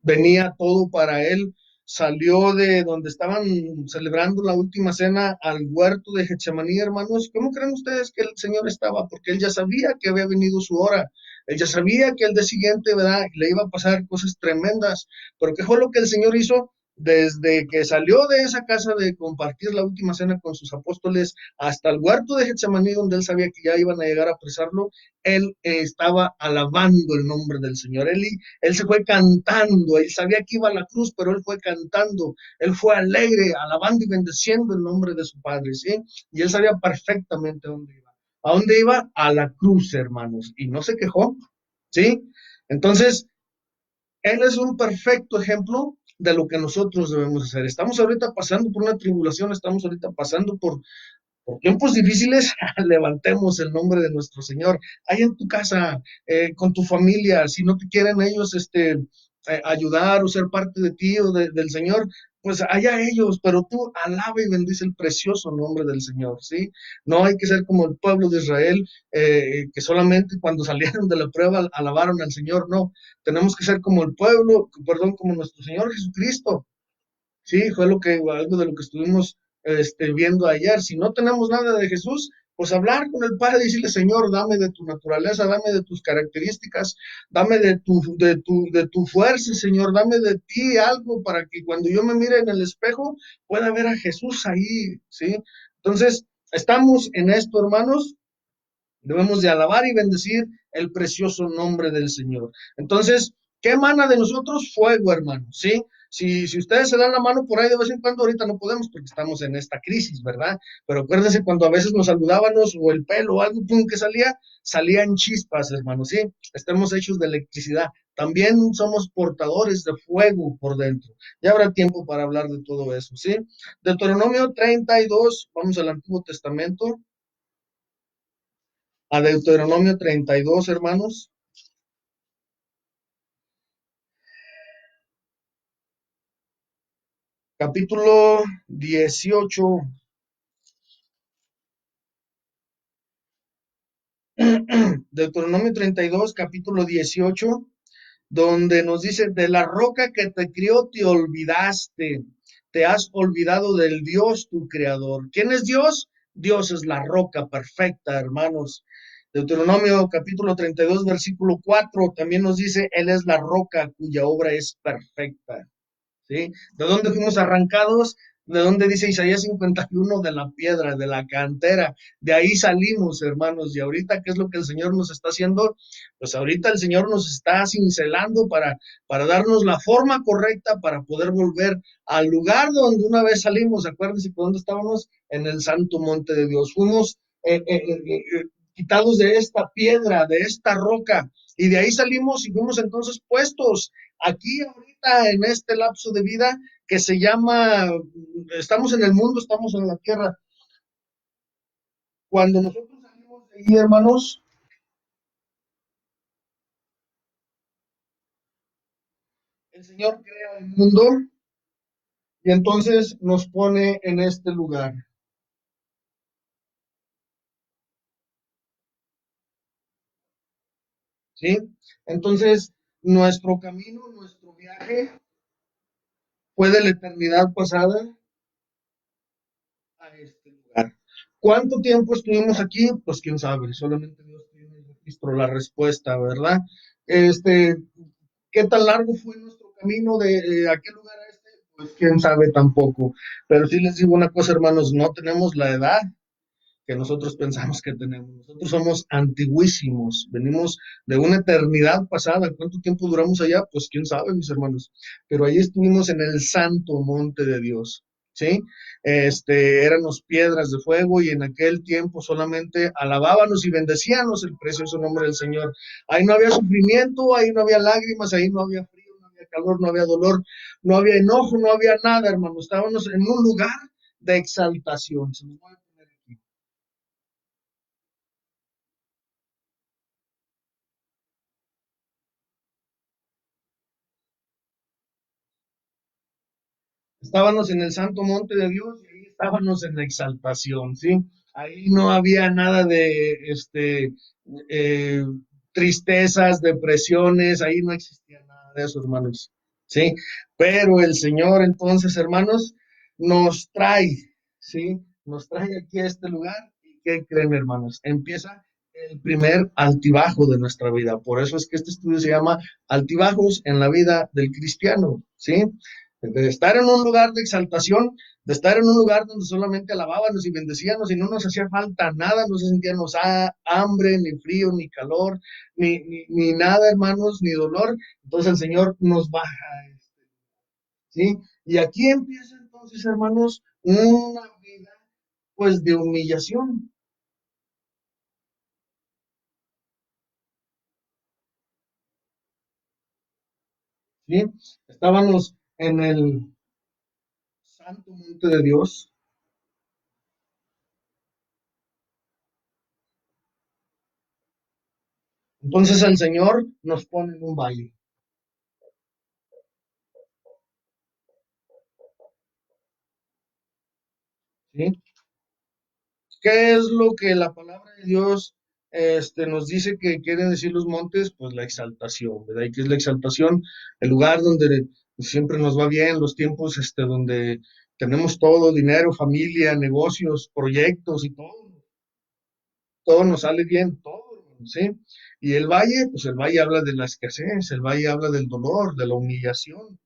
venía todo para él, salió de donde estaban celebrando la última cena al huerto de Getsemaní, hermanos. ¿Cómo creen ustedes que el Señor estaba? Porque él ya sabía que había venido su hora. Él ya sabía que el día siguiente, ¿verdad? Le iba a pasar cosas tremendas. Pero ¿qué fue lo que el Señor hizo? Desde que salió de esa casa de compartir la última cena con sus apóstoles hasta el huerto de Getsemaní, donde él sabía que ya iban a llegar a apresarlo, él estaba alabando el nombre del Señor. Él se fue cantando, él sabía que iba a la cruz, pero él fue cantando, él fue alegre, alabando y bendeciendo el nombre de su Padre, ¿sí? Y él sabía perfectamente a dónde iba. ¿A dónde iba? A la cruz, hermanos, y no se quejó, ¿sí? Entonces, él es un perfecto ejemplo de lo que nosotros debemos hacer. Estamos ahorita pasando por una tribulación, estamos ahorita pasando por tiempos difíciles, levantemos el nombre de nuestro Señor. Ahí en tu casa, con tu familia, si no te quieren ellos ayudar o ser parte de ti o del Señor, pues allá ellos, pero tú alaba y bendice el precioso nombre del Señor, ¿sí? No hay que ser como el pueblo de Israel, que solamente cuando salieron de la prueba alabaron al Señor, no. Tenemos que ser como el pueblo, perdón, como nuestro Señor Jesucristo. Sí, fue algo de lo que estuvimos viendo ayer. Si no tenemos nada de Jesús, pues hablar con el Padre y decirle, Señor, dame de tu naturaleza, dame de tus características, dame de tu fuerza, Señor, dame de ti algo para que cuando yo me mire en el espejo pueda ver a Jesús ahí, ¿sí? Entonces, estamos en esto, hermanos. Debemos de alabar y bendecir el precioso nombre del Señor. Entonces, ¿qué emana de nosotros? Fuego, hermanos, ¿sí? Si ustedes se dan la mano por ahí de vez en cuando, ahorita no podemos porque estamos en esta crisis, ¿verdad? Pero acuérdense cuando a veces nos saludábamos o el pelo o algo pum, que salían chispas, hermanos, ¿sí? Estamos hechos de electricidad. También somos portadores de fuego por dentro. Ya habrá tiempo para hablar de todo eso, ¿sí? Deuteronomio 32, vamos al Antiguo Testamento, a Deuteronomio 32, hermanos, capítulo 18, Deuteronomio 32, capítulo 18, donde nos dice, de la roca que te crió te olvidaste, te has olvidado del Dios tu creador. ¿Quién es Dios? Dios es la roca perfecta, hermanos. Deuteronomio capítulo 32, versículo 4, también nos dice, Él es la roca cuya obra es perfecta. ¿Sí? ¿De dónde fuimos arrancados? ¿De dónde dice Isaías 51? De la piedra, de la cantera. De ahí salimos, hermanos. Y ahorita, ¿qué es lo que el Señor nos está haciendo? Pues ahorita el Señor nos está cincelando para darnos la forma correcta para poder volver al lugar donde una vez salimos. Acuérdense por dónde estábamos, en el santo monte de Dios. Fuimos quitados de esta piedra, de esta roca, y de ahí salimos y fuimos entonces puestos aquí ahorita en este lapso de vida que se llama, estamos en el mundo, estamos en la tierra. Cuando nosotros salimos de ahí, hermanos, el Señor crea el mundo y entonces nos pone en este lugar, ¿sí? Entonces, nuestro camino, nuestro viaje fue de la eternidad pasada a este lugar. ¿Cuánto tiempo estuvimos aquí? Pues quién sabe, solamente Dios tiene el registro, la respuesta, ¿verdad? Este, ¿Qué tan largo fue nuestro camino de aquel lugar a este? Pues quién sabe tampoco. Pero sí les digo una cosa, hermanos, no tenemos la edad que nosotros pensamos que tenemos. Nosotros somos antiguísimos, venimos de una eternidad pasada. ¿Cuánto tiempo duramos allá? Pues quién sabe, mis hermanos. Pero ahí estuvimos en el santo monte de Dios, ¿sí? Éramos piedras de fuego y en aquel tiempo solamente alabábamos y bendecíamos el precioso nombre del Señor. Ahí no había sufrimiento, ahí no había lágrimas, ahí no había frío, no había calor, no había dolor, no había enojo, no había nada, hermanos. Estábamos en un lugar de exaltación. Se nos va a poner aquí. Estábamos en el santo monte de Dios y ahí estábamos en la exaltación, ¿sí? Ahí no había nada de eh, tristezas, depresiones, ahí no existía nada de eso, hermanos, ¿sí? Pero el Señor entonces, hermanos, nos trae, ¿sí? Nos trae aquí a este lugar y ¿qué creen, hermanos? Empieza el primer altibajo de nuestra vida. Por eso es que este estudio se llama Altibajos en la vida del cristiano, ¿sí? De estar en un lugar de exaltación, de estar en un lugar donde solamente alabábamos y bendecíamos y no nos hacía falta nada, no se sentíamos hambre, ni frío, ni calor, ni nada, hermanos, ni dolor. Entonces el Señor nos baja, ¿sí? Y aquí empieza entonces, hermanos, una vida pues de humillación, ¿sí? Estábamos en el santo monte de Dios, entonces el Señor nos pone en un valle, ¿sí? ¿Qué es lo que la palabra de Dios nos dice que quieren decir los montes? Pues la exaltación, ¿verdad? ¿Y qué es la exaltación? El lugar donde siempre nos va bien, los tiempos donde tenemos todo, dinero, familia, negocios, proyectos y todo nos sale bien, todo, ¿sí? Y el valle, pues el valle habla de la escasez, el valle habla del dolor, de la humillación,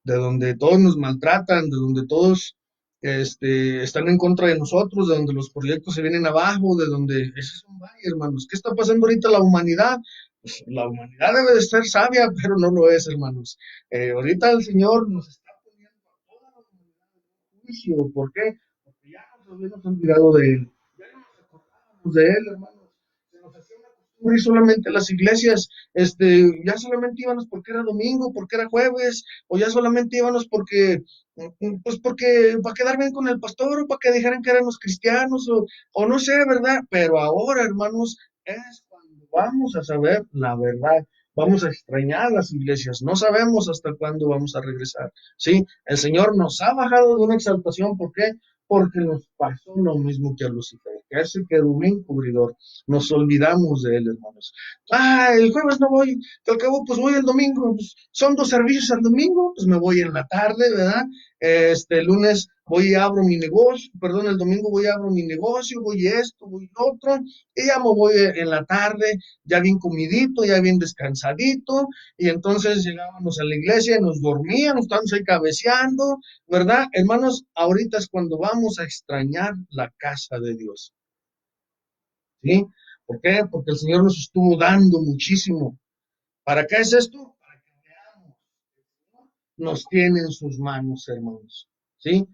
de donde todos nos maltratan, de donde todos están en contra de nosotros, de donde los proyectos se vienen abajo, de donde ese es un valle, hermanos. ¿Qué está pasando ahorita la humanidad? Pues la humanidad debe de ser sabia, pero no lo es, hermanos. Ahorita el Señor nos está poniendo a toda la humanidad en juicio. ¿Por qué? Porque ya nos habíamos olvidado de Él. Ya no nos acordábamos de Él, hermanos. Se nos hacía una costumbre y solamente las iglesias, ya solamente íbamos porque era domingo, porque era jueves, o ya solamente íbamos porque, pues porque, para quedar bien con el pastor, o para que dijeran que éramos cristianos, o no sé, ¿verdad? Pero ahora, hermanos, es cuando vamos a saber la verdad. Vamos a extrañar las iglesias, no sabemos hasta cuándo vamos a regresar. Sí, el Señor nos ha bajado de una exaltación, ¿por qué? Porque nos pasó lo mismo que a Lucifer, que ese querubín cubridor. Nos olvidamos de él, hermanos. El jueves no voy, que al cabo pues voy el domingo, pues son dos servicios al domingo, pues me voy en la tarde, ¿verdad? El lunes voy y abro mi negocio, perdón, el domingo voy y abro mi negocio, voy esto, voy lo otro, y ya me voy en la tarde, ya bien comidito, ya bien descansadito, y entonces llegábamos a la iglesia y nos dormíamos, estábamos ahí cabeceando, ¿verdad? Hermanos, ahorita es cuando vamos a extrañar la casa de Dios, ¿sí? ¿Por qué? Porque el Señor nos estuvo dando muchísimo. ¿Para qué es esto? Para que veamos, nos tiene en sus manos, hermanos, ¿sí?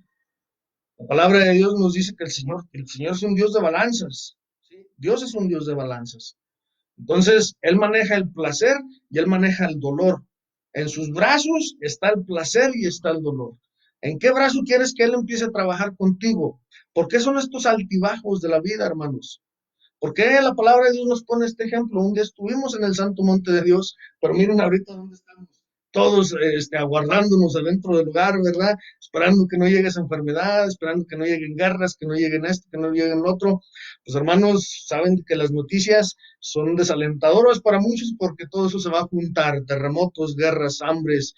La palabra de Dios nos dice que el Señor es un Dios de balanzas, ¿sí? Dios es un Dios de balanzas. Entonces, Él maneja el placer y Él maneja el dolor. En sus brazos está el placer y está el dolor. ¿En qué brazo quieres que Él empiece a trabajar contigo? ¿Por qué son estos altibajos de la vida, hermanos? ¿Por qué la palabra de Dios nos pone este ejemplo? Un día estuvimos en el santo monte de Dios, pero miren ahorita dónde estamos. Todos aguardándonos adentro del lugar, ¿verdad? Esperando que no llegue esa enfermedad, esperando que no lleguen guerras, que no lleguen esto, que no lleguen otro. Pues hermanos, saben que las noticias son desalentadoras para muchos porque todo eso se va a juntar, terremotos, guerras, hambres,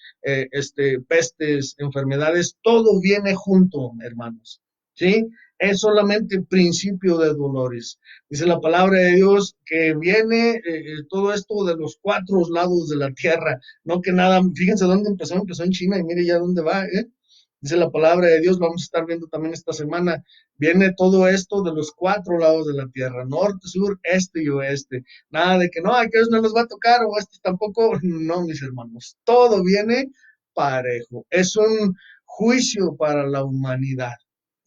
pestes, enfermedades, todo viene junto, hermanos. ¿Sí? Es solamente principio de dolores. Dice la palabra de Dios que viene todo esto de los cuatro lados de la tierra, no que nada, fíjense dónde empezó en China y mire ya dónde va, ¿eh? Dice la palabra de Dios, vamos a estar viendo también esta semana, viene todo esto de los cuatro lados de la tierra, norte, sur, este y oeste. Nada de que no, a aquellos no les va a tocar o a estos tampoco, no, mis hermanos, todo viene parejo. Es un juicio para la humanidad.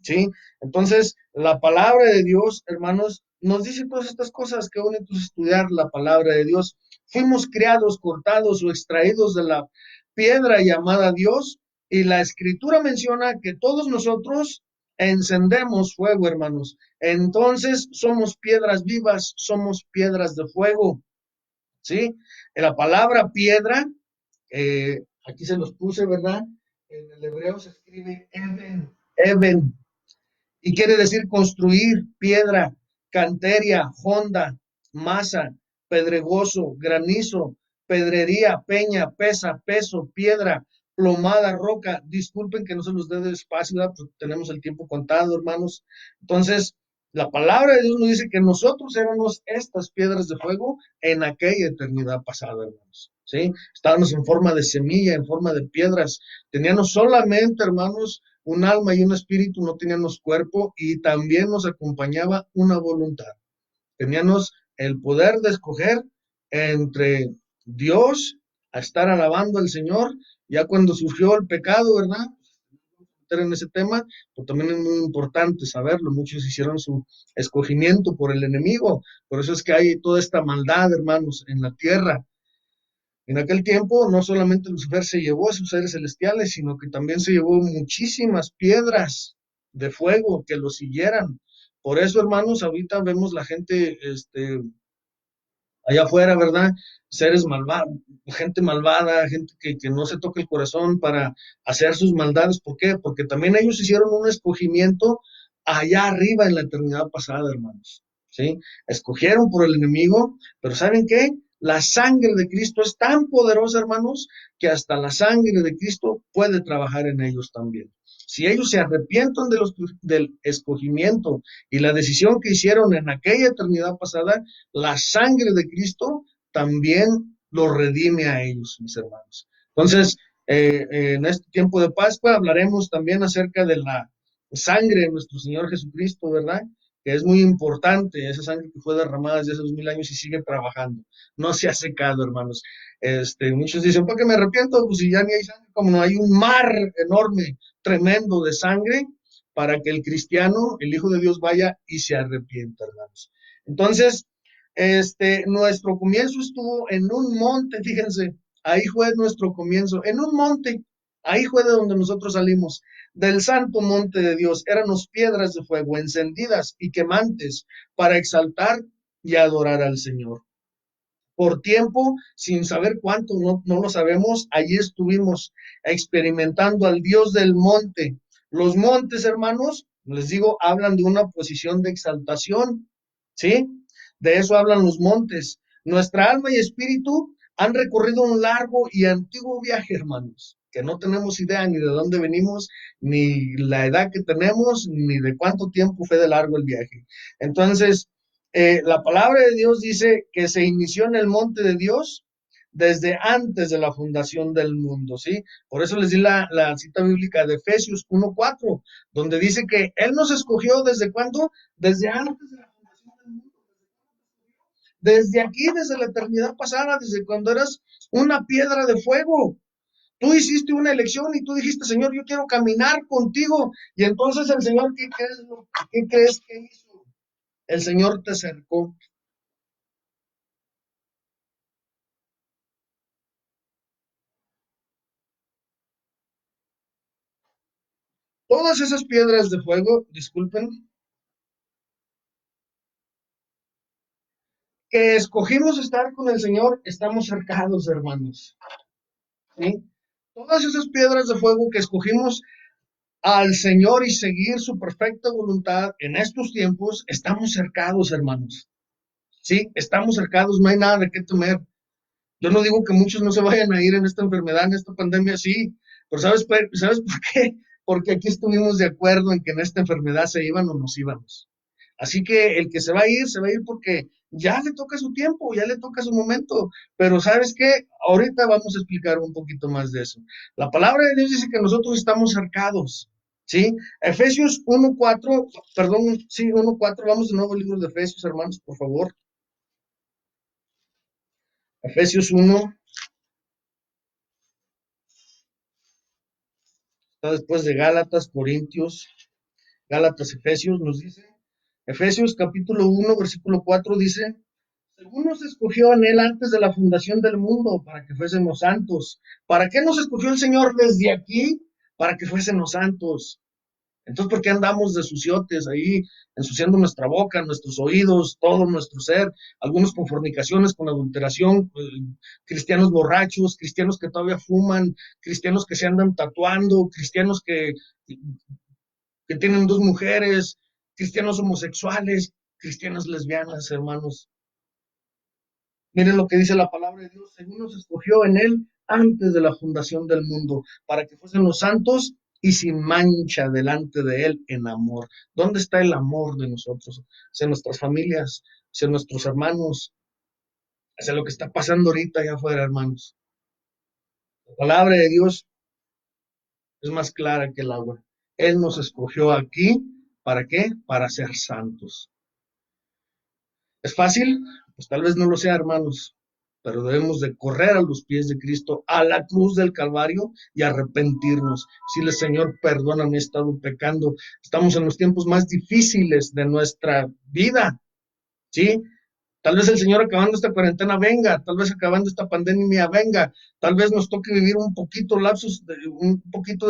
¿Sí? Entonces, la palabra de Dios, hermanos, nos dice todas estas cosas. Qué bonito es estudiar la palabra de Dios. Fuimos creados, cortados o extraídos de la piedra llamada Dios, y la escritura menciona que todos nosotros encendemos fuego, hermanos. Entonces, somos piedras vivas, somos piedras de fuego, ¿sí? En la palabra piedra, aquí se los puse, ¿verdad? En el hebreo se escribe Eben, y quiere decir construir, piedra, canteria, honda, masa, pedregoso, granizo, pedrería, peña, pesa, peso, piedra, plomada, roca. Disculpen que no se los dé despacio, ¿verdad? Porque tenemos el tiempo contado, hermanos. Entonces, la palabra de Dios nos dice que nosotros éramos estas piedras de fuego en aquella eternidad pasada, hermanos. ¿Sí? Estábamos en forma de semilla, en forma de piedras. Teníamos solamente, hermanos, un alma y un espíritu, no teníamos cuerpo y también nos acompañaba una voluntad. Teníamos el poder de escoger entre Dios a estar alabando al Señor, ya cuando surgió el pecado, ¿verdad? En ese tema, pues también es muy importante saberlo. Muchos hicieron su escogimiento por el enemigo, por eso es que hay toda esta maldad, hermanos, en la tierra. En aquel tiempo no solamente Lucifer se llevó a sus seres celestiales, sino que también se llevó muchísimas piedras de fuego que lo siguieran. Por eso, hermanos, ahorita vemos la gente, allá afuera, ¿verdad? Seres malvados, gente malvada, gente que no se toca el corazón para hacer sus maldades. ¿Por qué? Porque también ellos hicieron un escogimiento allá arriba en la eternidad pasada, hermanos. ¿Sí? Escogieron por el enemigo, pero ¿saben qué? La sangre de Cristo es tan poderosa, hermanos, que hasta la sangre de Cristo puede trabajar en ellos también. Si ellos se arrepientan del escogimiento y la decisión que hicieron en aquella eternidad pasada, la sangre de Cristo también los redime a ellos, mis hermanos. Entonces, en este tiempo de Pascua hablaremos también acerca de la sangre de nuestro Señor Jesucristo, ¿verdad? Que es muy importante, esa sangre que fue derramada desde hace 2000 años y sigue trabajando. No se ha secado, hermanos. Muchos dicen, ¿por qué me arrepiento? Pues si ya ni hay sangre, como no hay un mar enorme, tremendo de sangre, para que el cristiano, el Hijo de Dios, vaya y se arrepienta, hermanos. Entonces, nuestro comienzo estuvo en un monte, fíjense, ahí fue nuestro comienzo, en un monte, ahí fue de donde nosotros salimos, del santo monte de Dios, éramos piedras de fuego encendidas y quemantes para exaltar y adorar al Señor. Por tiempo, sin saber cuánto, no, no lo sabemos, allí estuvimos experimentando al Dios del monte. Los montes, hermanos, les digo, hablan de una posición de exaltación, ¿sí? De eso hablan los montes. Nuestra alma y espíritu han recorrido un largo y antiguo viaje, hermanos. que no tenemos idea ni de dónde venimos, ni la edad que tenemos, ni de cuánto tiempo fue de largo el viaje. Entonces, la palabra de Dios dice que se inició en el monte de Dios desde antes de la fundación del mundo, ¿sí? Por eso les di la cita bíblica de Efesios 1:4, donde dice que Él nos escogió desde cuándo, desde antes de la fundación del mundo, desde aquí, desde la eternidad pasada, desde cuando eras una piedra de fuego. Tú hiciste una elección y tú dijiste, Señor, yo quiero caminar contigo. Y entonces el Señor, qué crees que hizo? El Señor te acercó. Todas esas piedras de fuego, disculpen, que escogimos estar con el Señor, estamos cercados, hermanos. ¿Sí? Todas esas piedras de fuego que escogimos al Señor y seguir su perfecta voluntad en estos tiempos, estamos cercados, hermanos. Sí, estamos cercados, no hay nada de qué temer. Yo no digo que muchos no se vayan a ir en esta enfermedad, en esta pandemia, sí, pero ¿sabes por qué? Porque aquí estuvimos de acuerdo en que en esta enfermedad se iban o nos íbamos. Así que el que se va a ir porque ya le toca su tiempo, ya le toca su momento. Pero ¿sabes qué? Ahorita vamos a explicar un poquito más de eso. La palabra de Dios dice que nosotros estamos cercados, ¿sí? Efesios 1:4, perdón, sí, 1:4, vamos de nuevo al libro de Efesios, hermanos, por favor. Efesios 1, está después de Gálatas, Corintios, Gálatas, Efesios, nos dice, Efesios capítulo 1, versículo 4 dice, según nos escogió en él antes de la fundación del mundo, para que fuésemos santos. ¿Para qué nos escogió el Señor desde aquí? Para que fuésemos santos. Entonces, ¿por qué andamos de suciotes ahí, ensuciando nuestra boca, nuestros oídos, todo nuestro ser? Algunos con fornicaciones, con adulteración, cristianos borrachos, cristianos que todavía fuman, cristianos que se andan tatuando, cristianos que tienen dos mujeres, cristianos homosexuales, cristianas lesbianas, hermanos. Miren lo que dice la palabra de Dios, según nos escogió en él antes de la fundación del mundo, para que fuésemos santos y sin mancha delante de él en amor. ¿Dónde está el amor de nosotros? Hacia nuestras familias, hacia nuestros hermanos, hacia lo que está pasando ahorita allá afuera, hermanos. La palabra de Dios es más clara que el agua. Él nos escogió aquí, ¿para qué? Para ser santos. ¿Es fácil? Pues tal vez no lo sea, hermanos, pero debemos de correr a los pies de Cristo, a la cruz del Calvario y arrepentirnos. Decirle, Señor, perdóname, he estado pecando. Estamos en los tiempos más difíciles de nuestra vida, ¿sí? Tal vez el Señor acabando esta cuarentena venga, tal vez acabando esta pandemia venga, tal vez nos toque vivir un poquito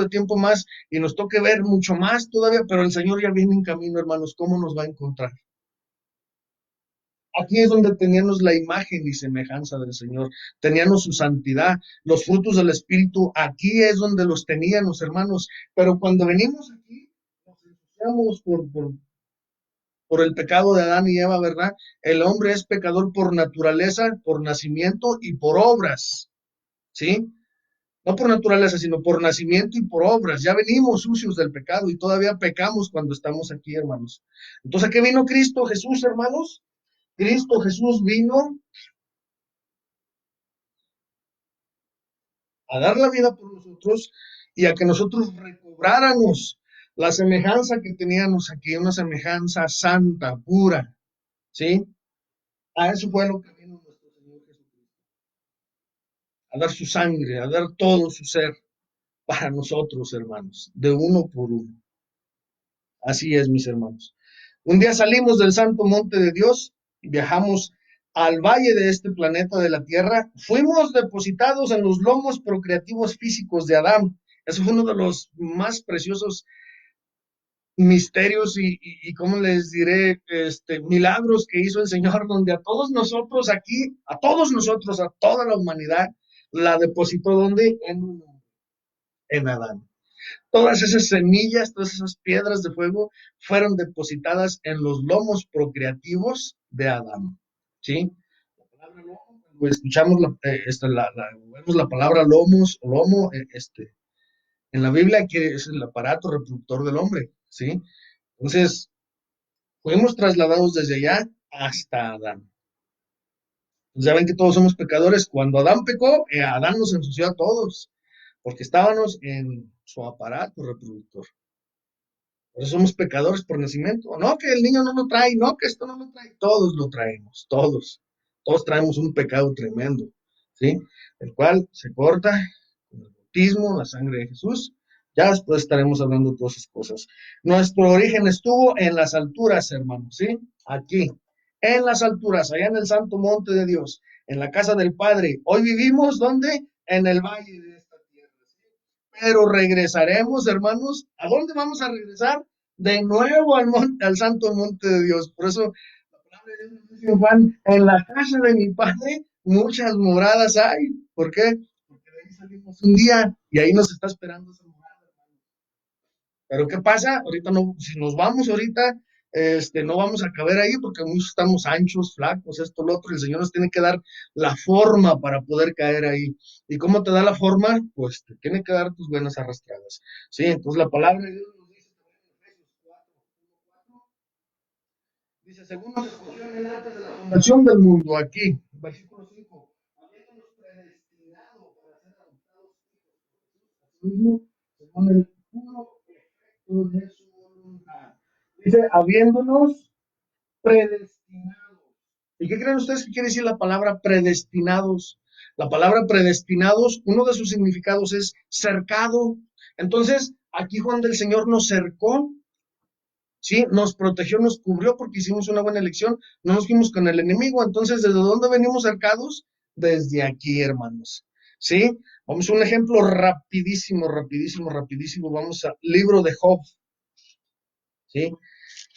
de tiempo más y nos toque ver mucho más todavía, pero el Señor ya viene en camino, hermanos, ¿cómo nos va a encontrar? Aquí es donde teníamos la imagen y semejanza del Señor, teníamos su santidad, los frutos del Espíritu, aquí es donde los teníamos, hermanos, pero cuando venimos aquí, nos ensuciamos por el pecado de Adán y Eva, ¿verdad? El hombre es pecador por naturaleza, por nacimiento y por obras, ¿sí? No por naturaleza, sino por nacimiento y por obras. Ya venimos sucios del pecado y todavía pecamos cuando estamos aquí, hermanos. Entonces, ¿a qué vino Cristo Jesús, hermanos? Cristo Jesús vino a dar la vida por nosotros y a que nosotros recobráramos la semejanza que teníamos aquí, una semejanza santa, pura, ¿sí? A eso fue lo que vino nuestro Señor Jesucristo, a dar su sangre, a dar todo su ser para nosotros, hermanos, de uno por uno. Así es, mis hermanos. Un día salimos del santo monte de Dios, viajamos al valle de este planeta de la Tierra, fuimos depositados en los lomos procreativos físicos de Adán. Eso fue uno de los más preciosos misterios y cómo les diré, milagros que hizo el Señor, donde a todos nosotros aquí, a todos nosotros, a toda la humanidad, la depositó donde en Adán. Todas esas semillas, todas esas piedras de fuego fueron depositadas en los lomos procreativos de Adán. ¿Sí? La palabra lomo escuchamos vemos la palabra lomos o lomo, en la Biblia, que es el aparato reproductor del hombre, ¿sí? Entonces, fuimos trasladados desde allá hasta Adán. Pues ya ven que todos somos pecadores. Cuando Adán pecó, Adán nos ensució a todos, porque estábamos en su aparato reproductor. Por eso somos pecadores por nacimiento. No que el niño no lo trae, no que esto no lo trae. Todos lo traemos, todos. Todos traemos un pecado tremendo, ¿sí? El cual se corta con el bautismo, la sangre de Jesús. Ya después estaremos hablando de todas esas cosas. Nuestro origen estuvo en las alturas, hermanos, ¿sí? Aquí, en las alturas, allá en el santo monte de Dios, en la casa del Padre. Hoy vivimos, ¿dónde? En el valle de esta tierra, ¿sí? Pero regresaremos, hermanos. ¿A dónde vamos a regresar? De nuevo al monte, al santo monte de Dios. Por eso la palabra de Dios nos dice, Juan, en la casa de mi Padre muchas moradas hay. ¿Por qué? Porque de ahí salimos un día y ahí nos está esperando esa morada. Pero ¿qué pasa? Ahorita no, si nos vamos ahorita, no vamos a caber ahí porque muchos estamos anchos, flacos, esto, lo otro, y el Señor nos tiene que dar la forma para poder caer ahí. ¿Y cómo te da la forma? Pues te tiene que dar tus buenas arrastradas. Sí, entonces la palabra de Dios nos dice también en Efesios 4, dice, según nos escogió en él antes de la fundación del mundo, aquí, versículo 5, habiéndonos predestinado para ser adoptados hijos mismo, según el puro de su voluntad. Dice, habiéndonos predestinados. ¿Y qué creen ustedes que quiere decir la palabra predestinados? La palabra predestinados, uno de sus significados es cercado. Entonces, aquí Juan del Señor nos cercó, ¿sí? Nos protegió, nos cubrió porque hicimos una buena elección, no nos fuimos con el enemigo. Entonces, ¿desde dónde venimos cercados? Desde aquí, hermanos. ¿Sí? Vamos a un ejemplo rapidísimo, rapidísimo, rapidísimo. Vamos al libro de Job, ¿sí?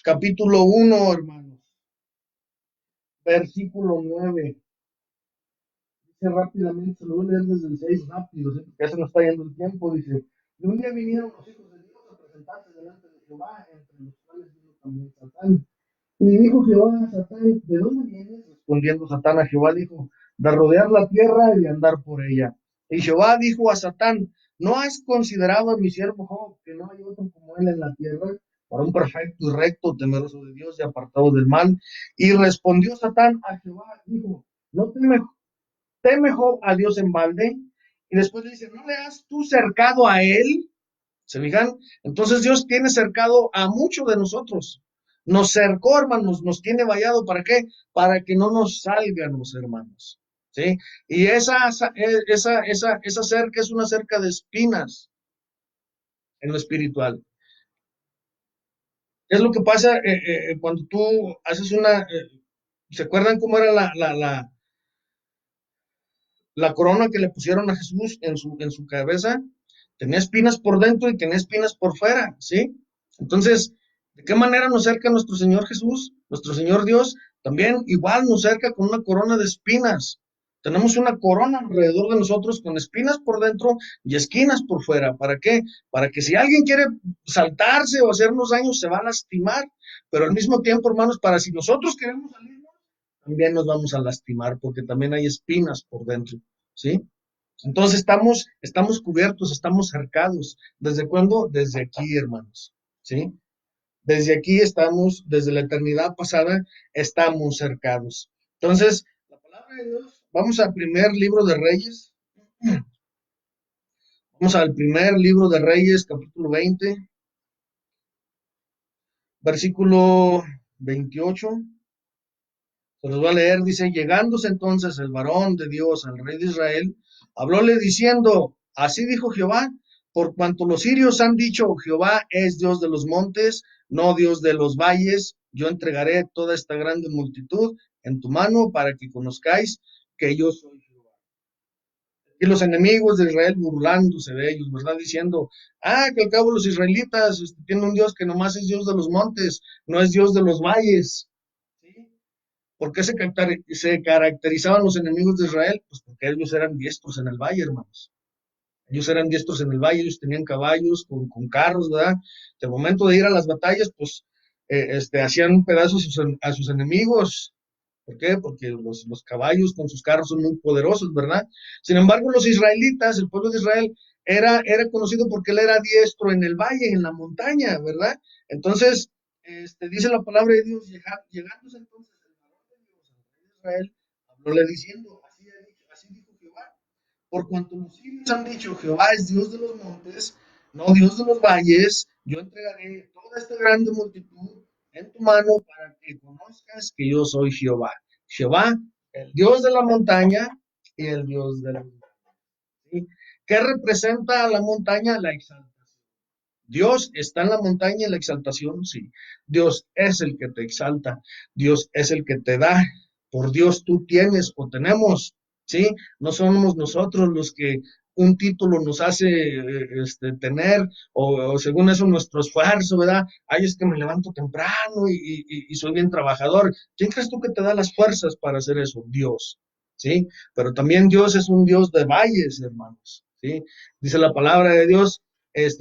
Capítulo 1, hermanos, versículo 9. Dice rápidamente, se lo voy a leer desde el 6 rápido, ¿sí? Porque ya se nos está yendo el tiempo. Dice, y un día vinieron los hijos de Dios a presentarse delante de Jehová, entre los cuales vino también Satán. Y dijo Jehová a Satán, ¿de dónde vienes? Respondiendo Satán a Jehová, dijo, de rodear la tierra y de andar por ella. Y Jehová dijo a Satán, ¿no has considerado a mi siervo Job, que no hay otro como él en la tierra, para un perfecto y recto, temeroso de Dios y apartado del mal? Y respondió Satán a Jehová, dijo, ¿no teme Job a Dios en balde? Y después le dice, ¿no le has tú cercado a él? ¿Se fijan? Entonces Dios tiene cercado a muchos de nosotros. Nos cercó, hermanos, nos tiene vallado. ¿Para qué? Para que no nos salgan los hermanos. ¿Sí? Y esa cerca es una cerca de espinas en lo espiritual. ¿Qué es lo que pasa cuando tú haces ¿se acuerdan cómo era la corona que le pusieron a Jesús en su cabeza? Tenía espinas por dentro y tenía espinas por fuera, ¿sí? Entonces, ¿de qué manera nos cerca nuestro Señor Jesús, nuestro Señor Dios? También igual nos cerca con una corona de espinas. Tenemos una corona alrededor de nosotros con espinas por dentro y esquinas por fuera. ¿Para qué? Para que si alguien quiere saltarse o hacernos daño, se va a lastimar. Pero al mismo tiempo, hermanos, para si nosotros queremos salirnos, también nos vamos a lastimar porque también hay espinas por dentro, ¿sí? Entonces estamos cubiertos, estamos cercados. ¿Desde cuándo? Desde aquí, hermanos, ¿sí? Desde aquí estamos, desde la eternidad pasada, estamos cercados. Entonces, la palabra de Dios, vamos al primer libro de Reyes. Vamos al primer libro de Reyes, capítulo 20, versículo 28. Se los voy a leer, dice, llegándose entonces el varón de Dios al rey de Israel, hablóle diciendo, así dijo Jehová, por cuanto los sirios han dicho, Jehová es Dios de los montes, no Dios de los valles, yo entregaré toda esta grande multitud en tu mano para que conozcáis que yo soy Jehová. Y los enemigos de Israel burlándose de ellos, ¿verdad? Diciendo, que al cabo los israelitas tienen un Dios que nomás es Dios de los montes, no es Dios de los valles. ¿Sí? ¿Por qué se caracterizaban los enemigos de Israel? Pues porque ellos eran diestros en el valle, hermanos. Ellos eran diestros en el valle, ellos tenían caballos con carros, ¿verdad? De momento de ir a las batallas, pues hacían un pedazo a sus enemigos. ¿Por qué? Porque los caballos con sus carros son muy poderosos, ¿verdad? Sin embargo, los israelitas, el pueblo de Israel, era conocido porque él era diestro en el valle, en la montaña, ¿verdad? Entonces, dice la palabra de Dios, llegándose entonces el varón de Dios al rey de Israel, hablóle diciendo, así dijo Jehová, por cuanto los sirios han dicho, Jehová es Dios de los montes, no Dios de los valles, yo entregaré toda esta grande multitud en tu mano para que conozcas que yo soy Jehová. Jehová, el Dios de la montaña y el Dios de la montaña. ¿Sí? ¿Qué representa a la montaña? La exaltación. Dios está en la montaña y la exaltación, sí. Dios es el que te exalta, Dios es el que te da. Por Dios tú tienes o tenemos, ¿sí? No somos nosotros los que un título nos hace tener, o según eso nuestro esfuerzo, ¿verdad? Ay, es que me levanto temprano y soy bien trabajador. ¿Quién crees tú que te da las fuerzas para hacer eso? Dios, ¿sí? Pero también Dios es un Dios de valles, hermanos, ¿sí? Dice la palabra de Dios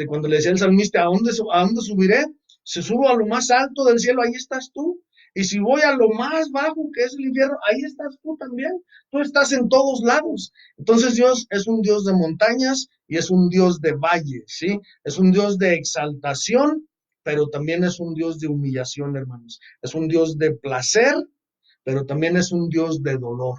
cuando le decía el salmista, ¿a dónde subiré? Si subo a lo más alto del cielo, ahí estás tú. Y si voy a lo más bajo, que es el infierno, ahí estás tú también. Tú estás en todos lados. Entonces Dios es un Dios de montañas y es un Dios de valles, ¿sí? Es un Dios de exaltación, pero también es un Dios de humillación, hermanos. Es un Dios de placer, pero también es un Dios de dolor.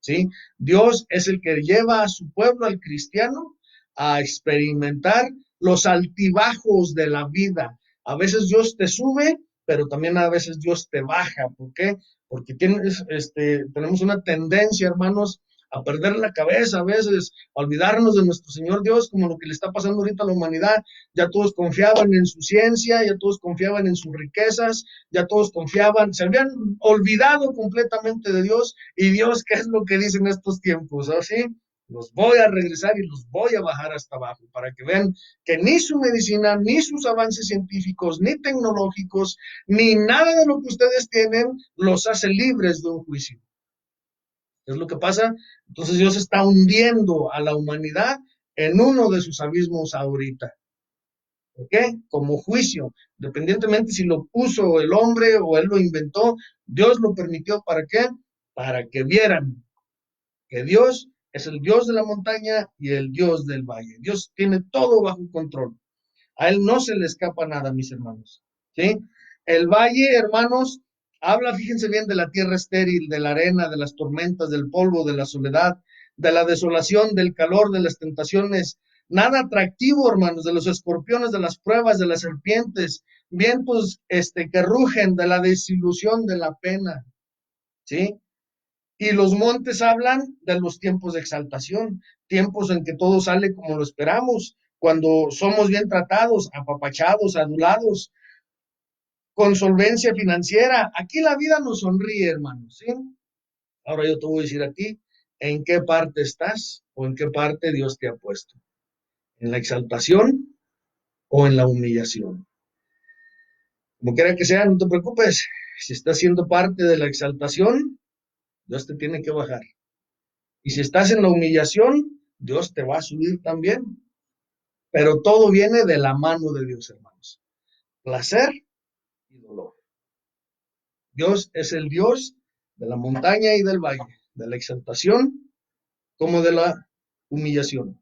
¿Sí? Dios es el que lleva a su pueblo, al cristiano, a experimentar los altibajos de la vida. A veces Dios te sube, pero también a veces Dios te baja. ¿Por qué? Porque tenemos una tendencia, hermanos, a perder la cabeza a veces, a olvidarnos de nuestro Señor Dios, como lo que le está pasando ahorita a la humanidad. Ya todos confiaban en su ciencia, ya todos confiaban en sus riquezas, ya todos confiaban, se habían olvidado completamente de Dios. Y Dios, ¿qué es lo que dice en estos tiempos? ¿Así? Los voy a regresar y los voy a bajar hasta abajo para que vean que ni su medicina, ni sus avances científicos, ni tecnológicos, ni nada de lo que ustedes tienen los hace libres de un juicio. ¿Es lo que pasa? Entonces Dios está hundiendo a la humanidad en uno de sus abismos ahorita. ¿Por qué? Como juicio, independientemente si lo puso el hombre o él lo inventó, Dios lo permitió. ¿Para qué? Para que vieran que Dios es el Dios de la montaña y el Dios del valle. Dios tiene todo bajo control. A él no se le escapa nada, mis hermanos. ¿Sí? El valle, hermanos, habla, fíjense bien, de la tierra estéril, de la arena, de las tormentas, del polvo, de la soledad, de la desolación, del calor, de las tentaciones. Nada atractivo, hermanos, de los escorpiones, de las pruebas, de las serpientes, vientos que rugen, de la desilusión, de la pena. ¿Sí? Y los montes hablan de los tiempos de exaltación, tiempos en que todo sale como lo esperamos, cuando somos bien tratados, apapachados, adulados, con solvencia financiera. Aquí la vida nos sonríe, hermanos, ¿sí? Ahora yo te voy a decir a ti, ¿en qué parte estás o en qué parte Dios te ha puesto? ¿En la exaltación o en la humillación? Como quiera que sea, no te preocupes. Si estás siendo parte de la exaltación, Dios te tiene que bajar. Y si estás en la humillación, Dios te va a subir también. Pero todo viene de la mano de Dios, hermanos. Placer y dolor. Dios es el Dios de la montaña y del valle, de la exaltación como de la humillación.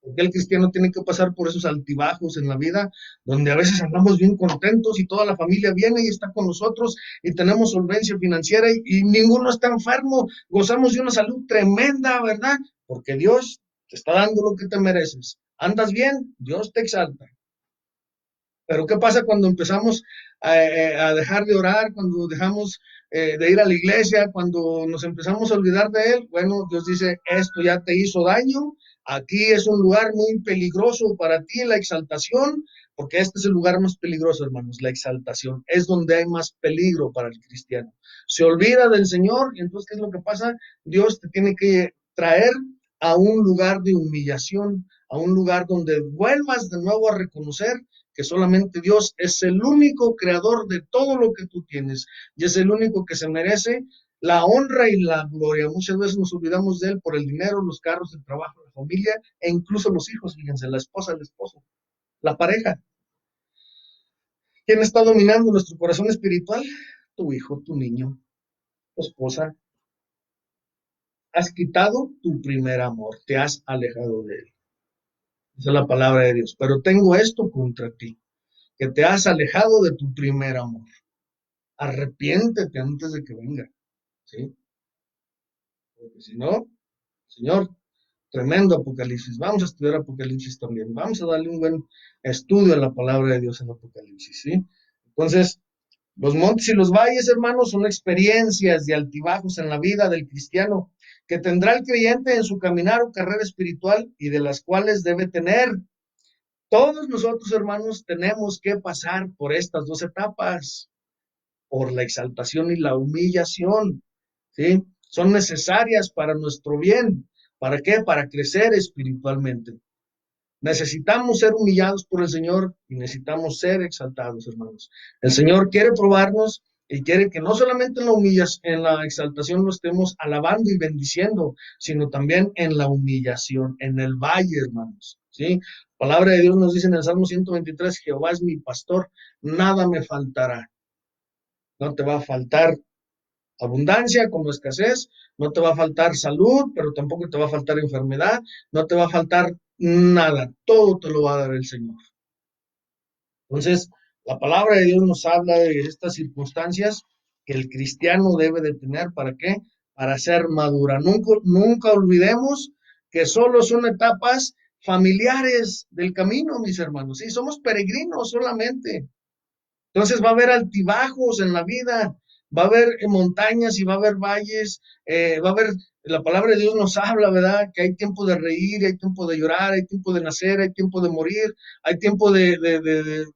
Porque el cristiano tiene que pasar por esos altibajos en la vida, donde a veces andamos bien contentos y toda la familia viene y está con nosotros y tenemos solvencia financiera y ninguno está enfermo, gozamos de una salud tremenda, ¿verdad? Porque Dios te está dando lo que te mereces. ¿Andas bien? Dios te exalta. Pero ¿qué pasa cuando empezamos a dejar de orar, cuando dejamos de ir a la iglesia, cuando nos empezamos a olvidar de Él? Bueno, Dios dice, esto ya te hizo daño, aquí es un lugar muy peligroso para ti, la exaltación, porque este es el lugar más peligroso, hermanos, la exaltación. Es donde hay más peligro para el cristiano. Se olvida del Señor y entonces, ¿qué es lo que pasa? Dios te tiene que traer a un lugar de humillación, a un lugar donde vuelvas de nuevo a reconocer que solamente Dios es el único creador de todo lo que tú tienes y es el único que se merece la honra y la gloria. Muchas veces nos olvidamos de Él por el dinero, los carros, el trabajo, la familia e incluso los hijos, fíjense, la esposa, el esposo, la pareja. ¿Quién está dominando nuestro corazón espiritual? tu hijo, tu niño, tu esposa, has quitado tu primer amor, te has alejado de él. Esa es la palabra de Dios. Pero tengo esto contra ti, que te has alejado de tu primer amor. Arrepiéntete antes de que venga, ¿sí? Porque si no, Señor, tremendo Apocalipsis. Vamos a estudiar Apocalipsis también. Vamos a darle un buen estudio a la palabra de Dios en Apocalipsis, ¿sí? Entonces, los montes y los valles, hermanos, son experiencias de altibajos en la vida del cristiano que tendrá el creyente en su caminar o carrera espiritual y de las cuales debe tener. Todos nosotros, hermanos, tenemos que pasar por estas dos etapas, por la exaltación y la humillación, ¿sí? Son necesarias para nuestro bien. ¿Para qué? Para crecer espiritualmente. Necesitamos ser humillados por el Señor y necesitamos ser exaltados, hermanos. El Señor quiere probarnos y quiere que no solamente en la exaltación lo estemos alabando y bendiciendo, sino también en la humillación, en el valle, hermanos. ¿Sí? La palabra de Dios nos dice en el Salmo 123, Jehová es mi pastor, nada me faltará. No te va a faltar abundancia como escasez, no te va a faltar salud, pero tampoco te va a faltar enfermedad, no te va a faltar nada, todo te lo va a dar el Señor. Entonces, la palabra de Dios nos habla de estas circunstancias que el cristiano debe de tener, ¿para qué? Para ser madura. Nunca olvidemos que solo son etapas familiares del camino, mis hermanos. Sí, somos peregrinos solamente. Entonces va a haber altibajos en la vida, va a haber montañas y va a haber valles, va a haber, la palabra de Dios nos habla, ¿verdad? Que hay tiempo de reír, hay tiempo de llorar, hay tiempo de nacer, hay tiempo de morir, hay tiempo de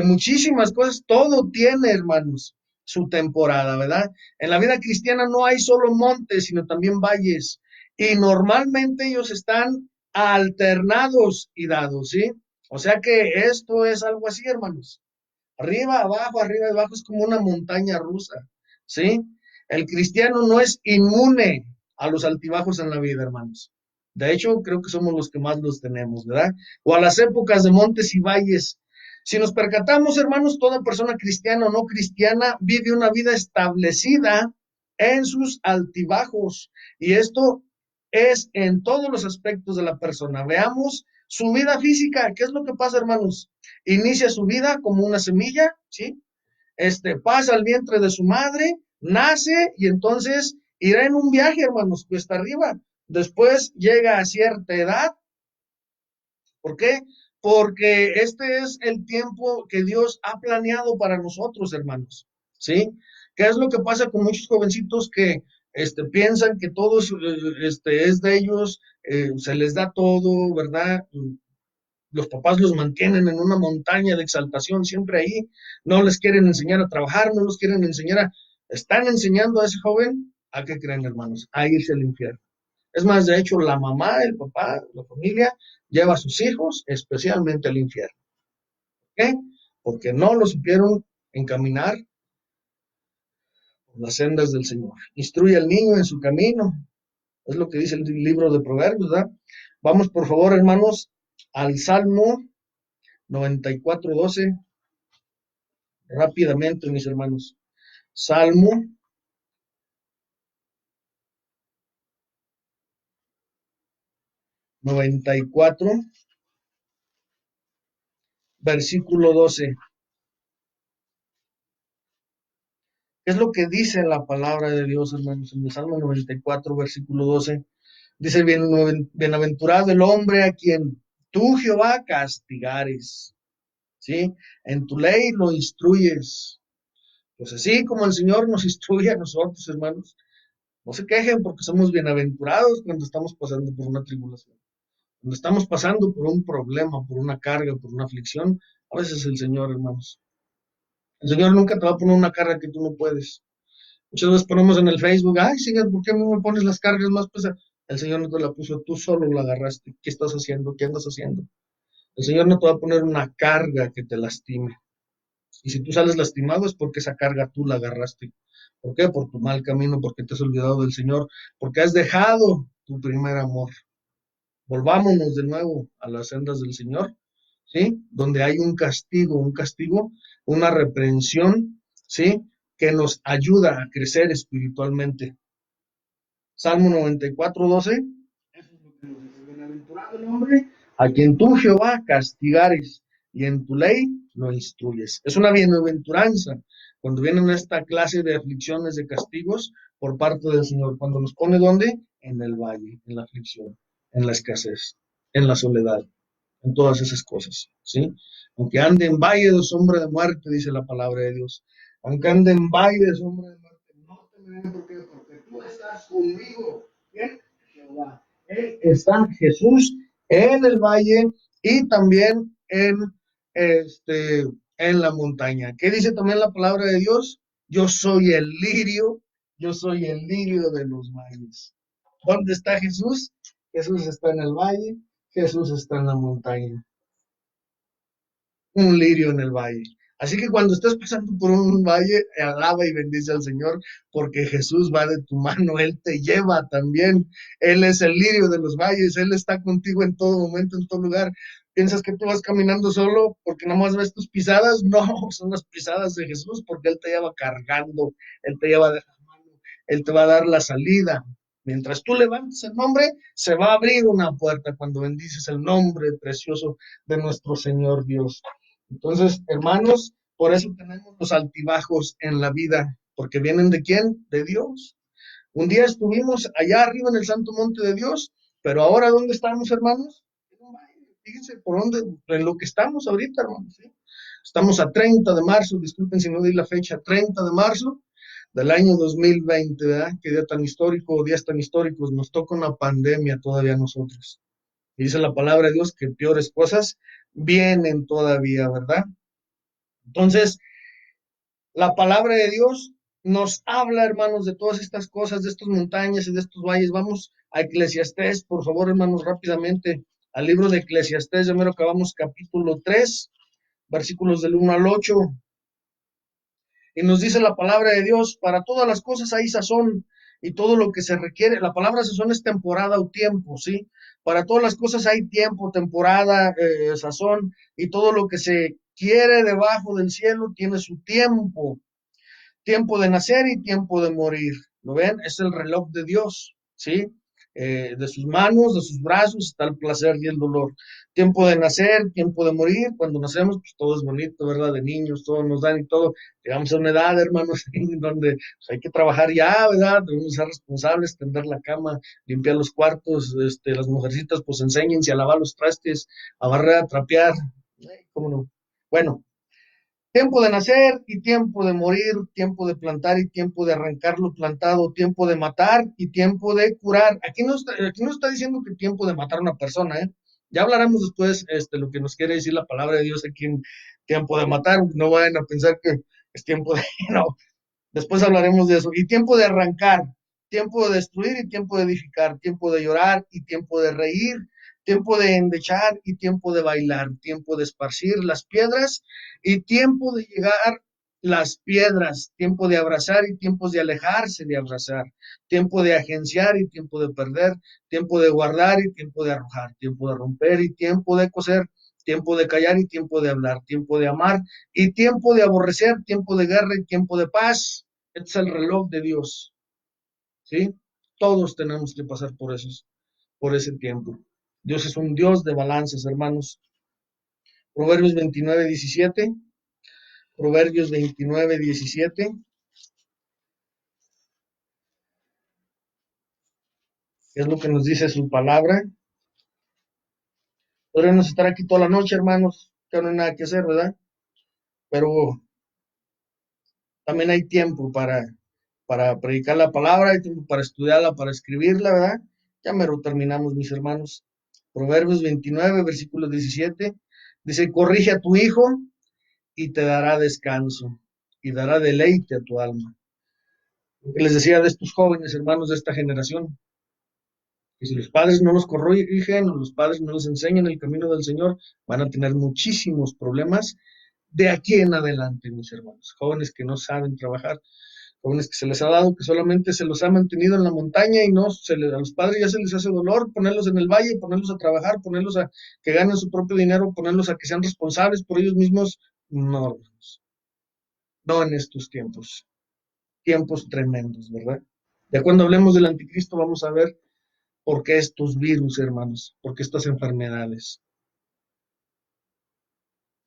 muchísimas cosas, todo tiene, hermanos, su temporada, ¿verdad? En la vida cristiana no hay solo montes, sino también valles, y normalmente ellos están alternados y dados, ¿sí? O sea que esto es algo así, hermanos. Arriba, abajo, es como una montaña rusa, ¿sí? El cristiano no es inmune a los altibajos en la vida, hermanos. De hecho, creo que somos los que más los tenemos, ¿verdad? O a las épocas de montes y valles. Si nos percatamos, hermanos, toda persona cristiana o no cristiana vive una vida establecida en sus altibajos. Y esto es en todos los aspectos de la persona. Veamos su vida física. ¿Qué es lo que pasa, hermanos? Inicia su vida como una semilla, ¿sí? Pasa al vientre de su madre, nace y entonces irá en un viaje, hermanos, cuesta arriba. Después llega a cierta edad. ¿Por qué? Porque este es el tiempo que Dios ha planeado para nosotros, hermanos, ¿sí? ¿Qué es lo que pasa con muchos jovencitos que piensan que todo es de ellos, se les da todo, ¿verdad? Los papás los mantienen en una montaña de exaltación siempre ahí, no les quieren enseñar a trabajar, no los quieren enseñar están enseñando a ese joven, ¿a qué creen, hermanos? A irse al infierno. Es más, de hecho, la mamá, el papá, la familia lleva a sus hijos especialmente al infierno. ¿Por qué? Porque no lo supieron encaminar por las sendas del Señor. Instruye al niño en su camino, es lo que dice el libro de Proverbios, ¿verdad? Vamos, por favor, hermanos, al Salmo 94:12, rápidamente, mis hermanos. Salmo 94, versículo 12. ¿Qué es lo que dice la palabra de Dios, hermanos? En el Salmo 94, versículo 12. Dice, bienaventurado el hombre a quien tú, Jehová, castigares, ¿sí? En tu ley lo instruyes. Pues así como el Señor nos instruye a nosotros, hermanos, no se quejen porque somos bienaventurados cuando estamos pasando por una tribulación. Cuando estamos pasando por un problema, por una carga, por una aflicción, a veces el Señor, hermanos. El Señor nunca te va a poner una carga que tú no puedes. Muchas veces ponemos en el Facebook, ay, Señor, ¿por qué no me pones las cargas más pesadas? El Señor no te la puso, tú solo la agarraste. ¿Qué estás haciendo? ¿Qué andas haciendo? El Señor no te va a poner una carga que te lastime. Y si tú sales lastimado es porque esa carga tú la agarraste. ¿Por qué? Por tu mal camino, porque te has olvidado del Señor, porque has dejado tu primer amor. Volvámonos de nuevo a las sendas del Señor, ¿sí? Donde hay un castigo, una reprensión, ¿sí? que nos ayuda a crecer espiritualmente. Salmo 94:12. Eso es lo que nos dice: bienaventurado el hombre a quien tú, Jehová, castigares y en tu ley lo instruyes. Es una bienaventuranza cuando vienen esta clase de aflicciones, de castigos por parte del Señor. Cuando nos pone, ¿dónde? En el valle, en la aflicción, en la escasez, en la soledad, en todas esas cosas, ¿sí? Aunque ande en valle de sombra de muerte, dice la palabra de Dios. Aunque ande en valle de sombra de muerte, no temeré. ¿Por qué? Porque tú estás conmigo. ¿Quién? Jehová. Él está, Jesús, en el valle y también en la montaña. ¿Qué dice también la palabra de Dios? Yo soy el lirio de los valles. ¿Dónde está Jesús? Jesús está en el valle, Jesús está en la montaña, un lirio en el valle. Así que cuando estés pasando por un valle, alaba y bendice al Señor, porque Jesús va de tu mano, Él te lleva también. Él es el lirio de los valles, Él está contigo en todo momento, en todo lugar. ¿Piensas que tú vas caminando solo porque nada más ves tus pisadas? No, son las pisadas de Jesús, porque Él te lleva cargando, Él te lleva de la mano, Él te va a dar la salida. Mientras tú levantes el nombre, se va a abrir una puerta cuando bendices el nombre precioso de nuestro Señor Dios. Entonces, hermanos, por eso tenemos los altibajos en la vida, porque vienen ¿de quién? De Dios. Un día estuvimos allá arriba en el santo monte de Dios, pero ahora ¿dónde estamos, hermanos? Fíjense por dónde, en lo que estamos ahorita, hermanos, ¿sí? Estamos a 30 de marzo, disculpen si no di la fecha, 30 de marzo del año 2020, ¿verdad? Qué día tan histórico, días tan históricos, nos toca una pandemia todavía a nosotros. Y dice la palabra de Dios que peores cosas vienen todavía, ¿verdad? Entonces, la palabra de Dios nos habla, hermanos, de todas estas cosas, de estas montañas y de estos valles. Vamos a Eclesiastés, por favor, hermanos, rápidamente, al libro de Eclesiastés, ya mero acabamos capítulo 3, versículos del 1 al 8. Y nos dice la palabra de Dios: para todas las cosas hay sazón y todo lo que se requiere. La palabra sazón es temporada o tiempo, ¿sí? Para todas las cosas hay tiempo, temporada, sazón, y todo lo que se quiere debajo del cielo tiene su tiempo. Tiempo de nacer y tiempo de morir. ¿Lo ven? Es el reloj de Dios, ¿sí? De sus manos, de sus brazos está el placer y el dolor. Tiempo de nacer, tiempo de morir. Cuando nacemos, pues todo es bonito, ¿verdad? De niños, todo nos dan y todo. Llegamos a una edad, hermanos, donde pues, hay que trabajar ya, ¿verdad? Debemos ser responsables, tender la cama, limpiar los cuartos, las mujercitas, pues enséñense a lavar los trastes, a barrer, a trapear. ¿Cómo no? Bueno, tiempo de nacer y tiempo de morir, tiempo de plantar y tiempo de arrancar lo plantado, tiempo de matar y tiempo de curar. Aquí no está diciendo que tiempo de matar a una persona, ¿eh? Ya hablaremos después lo que nos quiere decir la palabra de Dios aquí en tiempo de matar. No vayan a pensar que es tiempo de... No, después hablaremos de eso. Y tiempo de arrancar, tiempo de destruir y tiempo de edificar, tiempo de llorar y tiempo de reír, tiempo de endechar y tiempo de bailar, tiempo de esparcir las piedras y tiempo de llegar las piedras, tiempo de abrazar y tiempos de alejarse de abrazar, tiempo de agenciar y tiempo de perder, tiempo de guardar y tiempo de arrojar, tiempo de romper y tiempo de coser, tiempo de callar y tiempo de hablar, tiempo de amar y tiempo de aborrecer, tiempo de guerra y tiempo de paz. Este es el reloj de Dios, ¿sí? Todos tenemos que pasar por ese tiempo. Dios es un Dios de balances, hermanos. Proverbios 29:17. Proverbios 29:17. Es lo que nos dice su palabra. Podríamos estar aquí toda la noche, hermanos, que no hay nada que hacer, ¿verdad? Pero también hay tiempo para predicar la palabra, hay tiempo para estudiarla, para escribirla, ¿verdad? Ya me lo terminamos, mis hermanos. Proverbios 29, versículo 17, dice: corrige a tu hijo y te dará descanso y dará deleite a tu alma. Lo que les decía de estos jóvenes hermanos de esta generación, que si los padres no los corrigen o los padres no les enseñan el camino del Señor, van a tener muchísimos problemas de aquí en adelante, mis hermanos. Jóvenes que no saben trabajar, jóvenes que se les ha dado, que solamente se los ha mantenido en la montaña y no a los padres ya se les hace dolor ponerlos en el valle, ponerlos a trabajar, ponerlos a que ganen su propio dinero, ponerlos a que sean responsables por ellos mismos. No, no en estos tiempos. tiempos tremendos, ¿verdad? Ya cuando hablemos del anticristo vamos a ver por qué estos virus, hermanos, por qué estas enfermedades.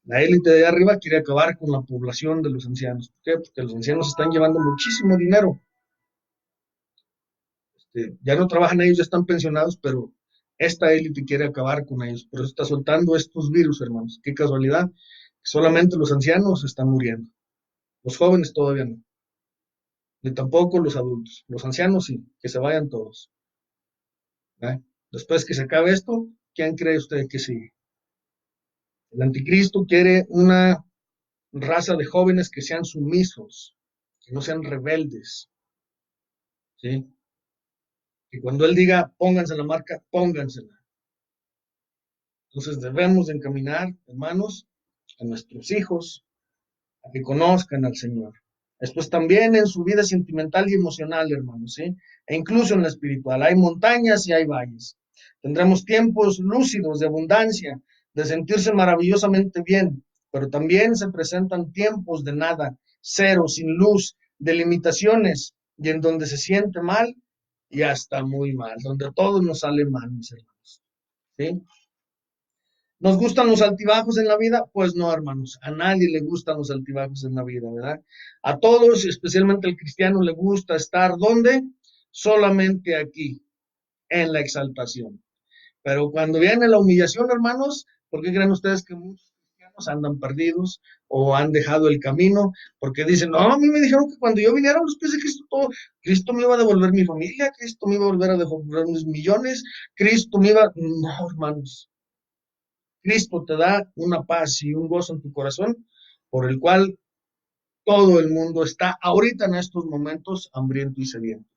La élite de allá arriba quiere acabar con la población de los ancianos. ¿Por qué? Porque los ancianos están llevando muchísimo dinero. Ya no trabajan ellos, ya están pensionados, pero esta élite quiere acabar con ellos. Por eso está soltando estos virus, hermanos. Qué casualidad. Solamente los ancianos están muriendo. Los jóvenes todavía no. Ni tampoco los adultos. Los ancianos sí, que se vayan todos. ¿Eh? Después que se acabe esto, ¿quién cree usted que sigue? El anticristo quiere una raza de jóvenes que sean sumisos, que no sean rebeldes, ¿sí? Que cuando él diga pónganse la marca, póngansela. Entonces debemos de encaminar, hermanos, a nuestros hijos a que conozcan al Señor. Después también en su vida sentimental y emocional, hermanos, ¿sí? E incluso en la espiritual. Hay montañas y hay valles. Tendremos tiempos lúcidos de abundancia, de sentirse maravillosamente bien, pero también se presentan tiempos de nada, cero, sin luz, de limitaciones, y en donde se siente mal y hasta muy mal, donde todo nos sale mal, mis hermanos, ¿sí? ¿Nos gustan los altibajos en la vida? Pues no, hermanos, a nadie le gustan los altibajos en la vida, ¿verdad? A todos, especialmente al cristiano, le gusta estar ¿dónde? Solamente aquí, en la exaltación. Pero cuando viene la humillación, hermanos, ¿por qué creen ustedes que muchos cristianos andan perdidos o han dejado el camino? Porque dicen, no, a mí me dijeron que cuando yo viniera a los pies de Cristo, todo, Cristo me iba a devolver mi familia, Cristo me iba a volver a devolver mis millones, Cristo me iba... No, hermanos. Cristo te da una paz y un gozo en tu corazón por el cual todo el mundo está ahorita en estos momentos hambriento y sediento.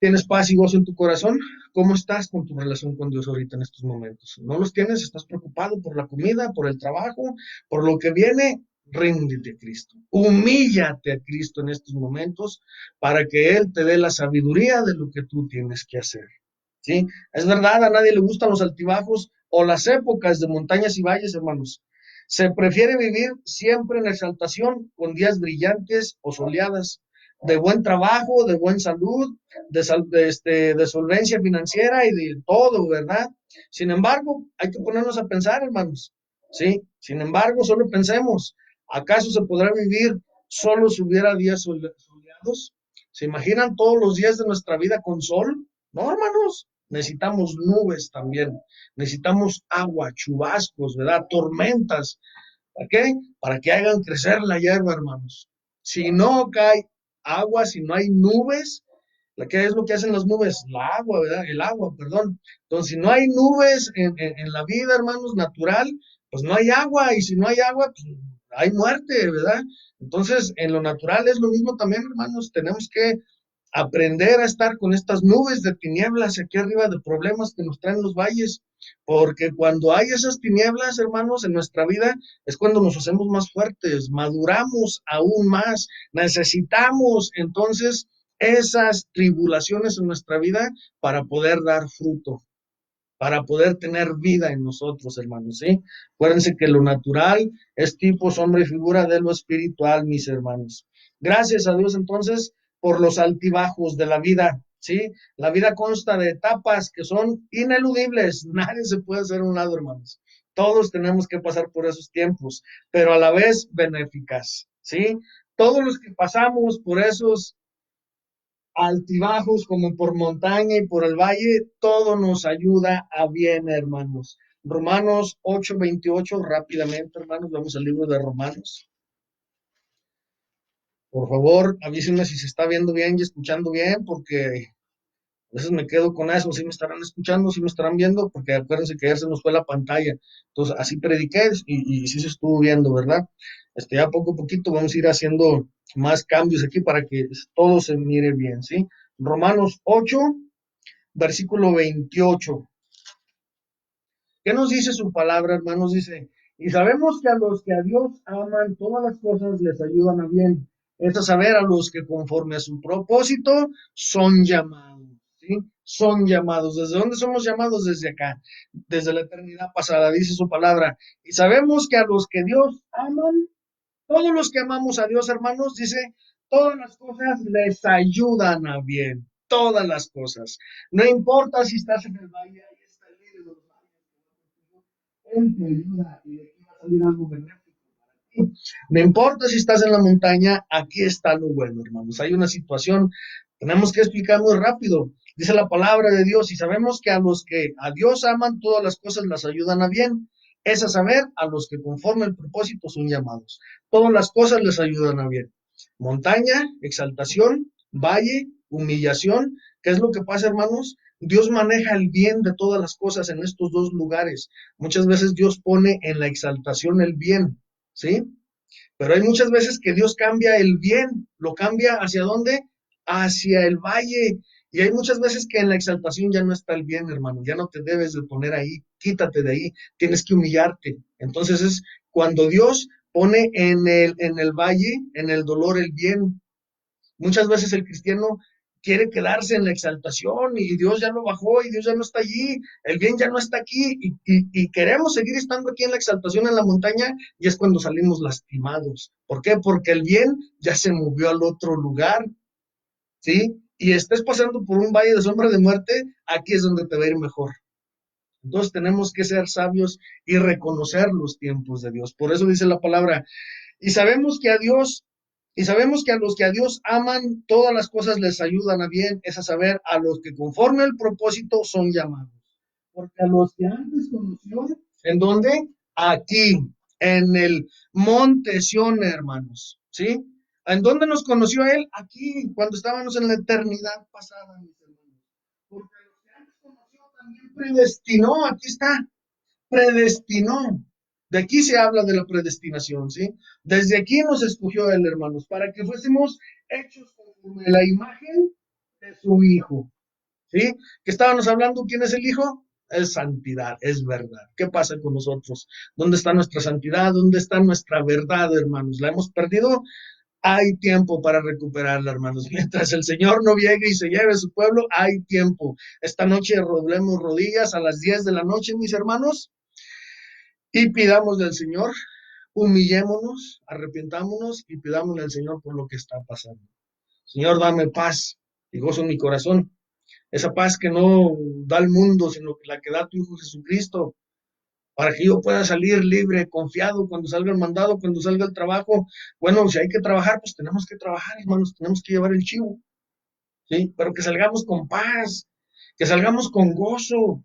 ¿Tienes paz y gozo en tu corazón? ¿Cómo estás con tu relación con Dios ahorita en estos momentos? ¿No los tienes? ¿Estás preocupado por la comida, por el trabajo, por lo que viene? Ríndete a Cristo. Humíllate a Cristo en estos momentos para que Él te dé la sabiduría de lo que tú tienes que hacer. ¿Sí? Es verdad, a nadie le gustan los altibajos o las épocas de montañas y valles, hermanos. Se prefiere vivir siempre en exaltación, con días brillantes o soleadas, de buen trabajo, de buena salud, de solvencia financiera y de todo, ¿verdad? Sin embargo, hay que ponernos a pensar, hermanos, ¿sí? Sin embargo, solo pensemos, ¿acaso se podrá vivir solo si hubiera días soleados? ¿Se imaginan todos los días de nuestra vida con sol? No, hermanos, necesitamos nubes también, necesitamos agua, chubascos, ¿verdad? Tormentas. ¿Para qué? Para que hagan crecer la hierba, hermanos. Si no cae agua, si no hay nubes, ¿qué es lo que hacen las nubes? La agua, ¿verdad? El agua, perdón. Entonces, si no hay nubes en la vida, hermanos, natural, pues no hay agua, y si no hay agua, pues hay muerte, ¿verdad? Entonces, en lo natural es lo mismo también, hermanos, tenemos que aprender a estar con estas nubes de tinieblas aquí arriba de problemas que nos traen los valles, porque cuando hay esas tinieblas, hermanos, en nuestra vida, es cuando nos hacemos más fuertes, maduramos aún más, necesitamos entonces esas tribulaciones en nuestra vida para poder dar fruto, para poder tener vida en nosotros, hermanos, ¿sí? Acuérdense que lo natural es tipo, sombra y figura de lo espiritual, mis hermanos. Gracias a Dios, entonces, por los altibajos de la vida, ¿sí? La vida consta de etapas que son ineludibles, nadie se puede hacer a un lado, hermanos. Todos tenemos que pasar por esos tiempos, pero a la vez benéficas, ¿sí? Todos los que pasamos por esos altibajos como por montaña y por el valle, todo nos ayuda a bien, hermanos. Romanos 8:28, rápidamente, hermanos, vamos al libro de Romanos. Por favor, avísenme si se está viendo bien y escuchando bien, porque a veces me quedo con eso, si me estarán escuchando, si me estarán viendo, porque acuérdense que ayer se nos fue la pantalla. Entonces, así prediqué y sí se estuvo viendo, ¿verdad? Ya poco a poquito vamos a ir haciendo más cambios aquí para que todo se mire bien, ¿sí? Romanos 8, versículo 28. ¿Qué nos dice su palabra, hermanos? Dice, y sabemos que a los que a Dios aman, todas las cosas les ayudan a bien. Es a saber, a los que conforme a su propósito son llamados, ¿sí? Son llamados. ¿Desde dónde somos llamados? Desde acá, desde la eternidad pasada, dice su palabra. Y sabemos que a los que Dios aman, todos los que amamos a Dios, hermanos, dice, Todas las cosas les ayudan a bien, todas las cosas. No importa si estás en el valle, ahí está el líder de los valles. Él te ayuda y de aquí va a salir algo benéfico para ti. No importa si estás en la montaña, aquí está lo bueno, hermanos. Hay una situación, tenemos que explicar muy rápido. Dice la palabra de Dios y sabemos que a los que a Dios aman, todas las cosas las ayudan a bien. Es a saber, a los que conforme el propósito son llamados. Todas las cosas les ayudan a bien. Montaña, exaltación, valle, humillación. ¿Qué es lo que pasa, hermanos? Dios maneja el bien de todas las cosas en estos dos lugares. Muchas veces Dios pone en la exaltación el bien, ¿sí? Pero hay muchas veces que Dios cambia el bien, lo cambia hacia dónde? Hacia el valle. Y hay muchas veces que en la exaltación ya no está el bien, hermano, ya no te debes de poner ahí, quítate de ahí, tienes que humillarte. Entonces es cuando Dios pone en el valle, en el dolor, el bien. Muchas veces el cristiano quiere quedarse en la exaltación y Dios ya lo bajó y Dios ya no está allí, el bien ya no está aquí y queremos seguir estando aquí en la exaltación en la montaña y es cuando salimos lastimados. ¿Por qué? Porque el bien ya se movió al otro lugar, ¿sí? Y estés pasando por un valle de sombra de muerte, aquí es donde te va a ir mejor. Entonces tenemos que ser sabios y reconocer los tiempos de Dios. Por eso dice la palabra, y sabemos que a Dios, y sabemos que a los que a Dios aman, todas las cosas les ayudan a bien, es a saber, a los que conforme el propósito son llamados. Porque a los que antes conoció, ¿en dónde? Aquí, en el monte Sión, hermanos, ¿sí? ¿En dónde nos conoció Él? Aquí, cuando estábamos en la eternidad pasada, mis hermanos. Porque a los que antes conoció también predestinó, aquí está, predestinó. De aquí se habla de la predestinación, ¿sí? Desde aquí nos escogió Él, hermanos, para que fuésemos hechos conforme a la imagen de su Hijo, ¿sí? Que estábamos hablando, ¿quién es el Hijo? Es santidad, es verdad. ¿Qué pasa con nosotros? ¿Dónde está nuestra santidad? ¿Dónde está nuestra verdad, hermanos? ¿La hemos perdido? Hay tiempo para recuperarla, hermanos. Mientras el Señor no llegue y se lleve a su pueblo, hay tiempo. Esta noche doblemos rodillas a las 10 de la noche, mis hermanos, y pidamos del Señor, humillémonos, arrepintámonos y pidámosle al Señor por lo que está pasando. Señor, dame paz y gozo en mi corazón. Esa paz que no da el mundo, sino que la que da tu Hijo Jesucristo, para que yo pueda salir libre, confiado cuando salga el mandado, cuando salga el trabajo. Bueno, si hay que trabajar, pues tenemos que trabajar, hermanos, tenemos que llevar el chivo, ¿sí? Pero que salgamos con paz, que salgamos con gozo,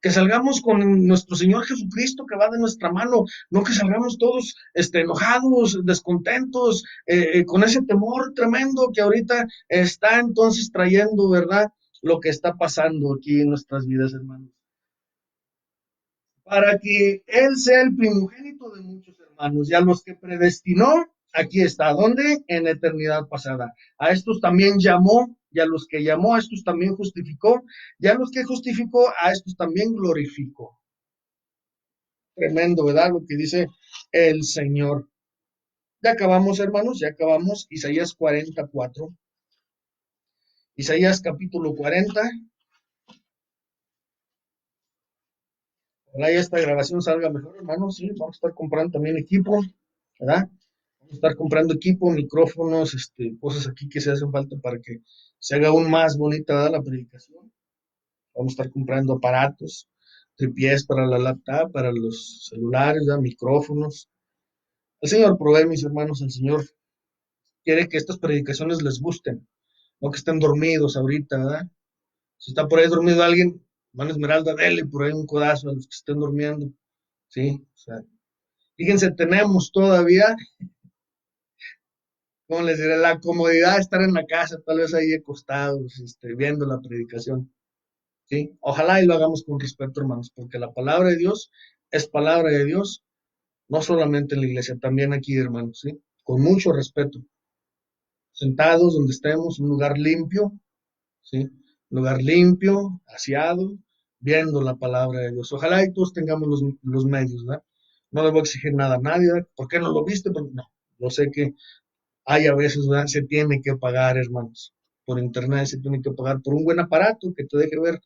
que salgamos con nuestro Señor Jesucristo que va de nuestra mano, no que salgamos todos enojados, descontentos, con ese temor tremendo que ahorita está entonces trayendo, ¿verdad? Lo que está pasando aquí en nuestras vidas, hermanos. Para que Él sea el primogénito de muchos hermanos, y a los que predestinó, aquí está, ¿dónde? En la eternidad pasada. A estos también llamó, y a los que llamó, a estos también justificó, y a los que justificó, a estos también glorificó. Tremendo, ¿verdad? Lo que dice el Señor. Ya acabamos, hermanos, ya acabamos. Isaías 44. Isaías capítulo 40. Ojalá ya esta grabación salga mejor, hermanos. Sí, vamos a estar comprando también equipo, ¿verdad? Vamos a estar comprando equipo, micrófonos, cosas aquí que se hacen falta para que se haga aún más bonita, ¿verdad? La predicación. Vamos a estar comprando aparatos, tripiés para la laptop, para los celulares, ¿verdad? Micrófonos. El Señor provee, mis hermanos, el Señor quiere que estas predicaciones les gusten, no que estén dormidos ahorita, ¿verdad? Si está por ahí dormido alguien, van Esmeralda, dele por ahí un codazo a los que estén durmiendo, ¿sí? O sea, fíjense, tenemos todavía, como les diré, la comodidad de estar en la casa, tal vez ahí acostados, viendo la predicación, ¿sí? Ojalá y lo hagamos con respeto, hermanos, porque la palabra de Dios es palabra de Dios, no solamente en la iglesia, también aquí, hermanos, ¿sí? Con mucho respeto, sentados donde estemos, un lugar limpio, ¿sí? Un lugar limpio, aseado, viendo la palabra de Dios. Ojalá y todos tengamos los medios, ¿verdad? No le voy a exigir nada a nadie, ¿verdad? ¿Por qué no lo viste? Porque no, yo sé que hay a veces, ¿verdad? Se tiene que pagar, hermanos. Por internet se tiene que pagar por un buen aparato que te deje ver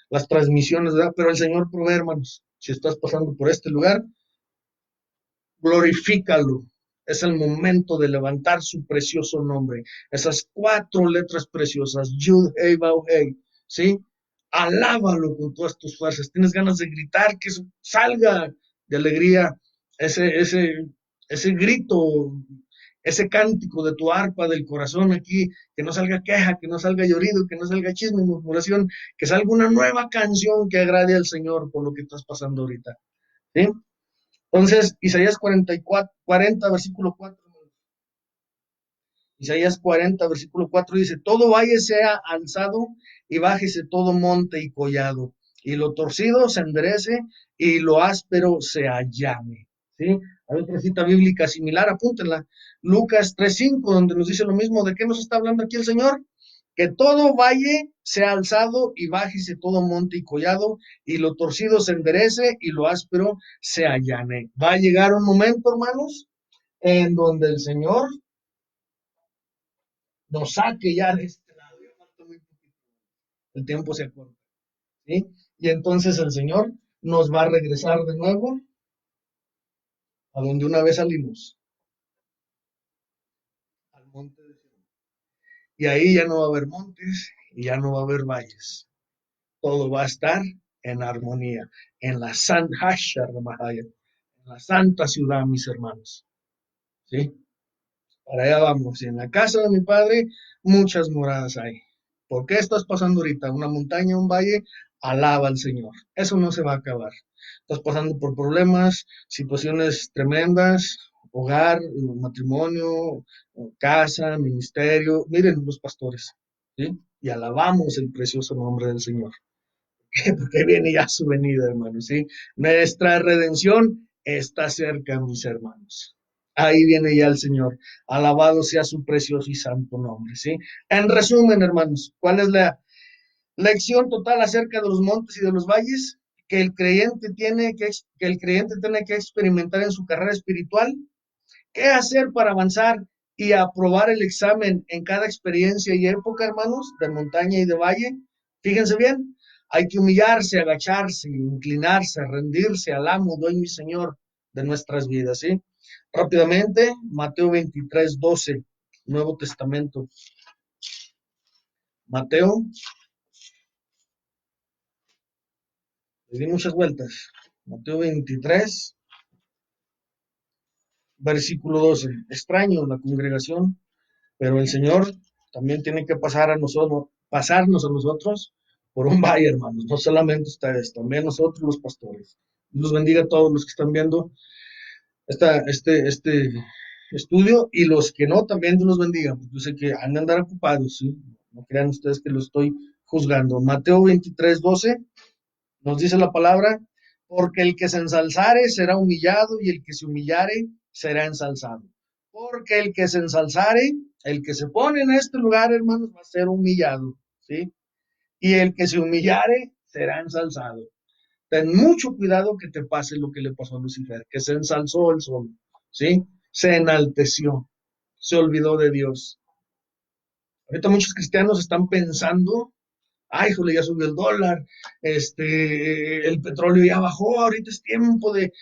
las transmisiones, ¿verdad? Pero el Señor provee, hermanos. Si estás pasando por este lugar, glorifícalo. Es el momento de levantar su precioso nombre. Esas 4 letras preciosas, Yud, Hei, Vav, Hei, ¿sí? Alábalo con todas tus fuerzas. Tienes ganas de gritar, que salga de alegría ese, ese grito, ese cántico de tu arpa del corazón aquí, que no salga queja, que no salga llorido, que no salga chisme, murmuración, que salga una nueva canción que agrade al Señor por lo que estás pasando ahorita. ¿Sí? Entonces, Isaías 44, 40, versículo 4. Isaías 40, versículo 4 dice, todo valle sea alzado y bájese todo monte y collado, y lo torcido se enderece y lo áspero se allane. ¿Sí? Hay otra cita bíblica similar, apúntenla. Lucas 3:5, donde nos dice lo mismo. ¿De qué nos está hablando aquí el Señor? Que todo valle sea alzado y bájese todo monte y collado, y lo torcido se enderece y lo áspero se allane. Va a llegar un momento, hermanos, en donde el Señor nos saque ya de este lado. Ya falta muy poquito. El tiempo se acorta, ¿sí? Y entonces el Señor nos va a regresar de nuevo a donde una vez salimos, al monte de Sion. Y ahí ya no va a haber montes y ya no va a haber valles. Todo va a estar en armonía, en la Santa, en la santa ciudad, mis hermanos, ¿sí? Para allá vamos. Y en la casa de mi padre, muchas moradas hay. ¿Por qué estás pasando ahorita? ¿Una montaña, un valle? Alaba al Señor. Eso no se va a acabar. Estás pasando por problemas, situaciones tremendas, hogar, matrimonio, casa, ministerio. Miren los pastores, ¿sí? Y alabamos el precioso nombre del Señor. Porque viene ya su venida, hermanos, ¿sí? Nuestra redención está cerca, mis hermanos. Ahí viene ya el Señor. Alabado sea su precioso y santo nombre, ¿sí? En resumen, hermanos, ¿cuál es la lección total acerca de los montes y de los valles? Que el creyente tiene que experimentar en su carrera espiritual. ¿Qué hacer para avanzar y aprobar el examen en cada experiencia y época, hermanos, de montaña y de valle? Fíjense bien, hay que humillarse, agacharse, inclinarse, rendirse al amo, dueño y señor de nuestras vidas, ¿sí? Rápidamente, Mateo 23:12, Nuevo Testamento. Mateo, le di muchas vueltas. Mateo 23, versículo 12. Extraño la congregación, pero el Señor también tiene que pasarnos a nosotros por un valle, hermanos, no solamente ustedes, también nosotros los pastores. Dios los bendiga a todos los que están viendo este estudio y los que no, también Dios los bendiga, porque yo sé que han de andar ocupados, ¿sí? No crean ustedes que lo estoy juzgando. Mateo 23:12 nos dice la palabra, porque el que se ensalzare será humillado y el que se humillare será ensalzado. Porque el que se ensalzare, el que se pone en este lugar, hermanos, va a ser humillado, ¿sí? Y el que se humillare será ensalzado. Ten mucho cuidado que te pase lo que le pasó a Lucifer, que se ensalzó el sol, ¿sí? Se enalteció, se olvidó de Dios. Ahorita muchos cristianos están pensando, ay, jole, ya subió el dólar, el petróleo ya bajó, ahorita es tiempo de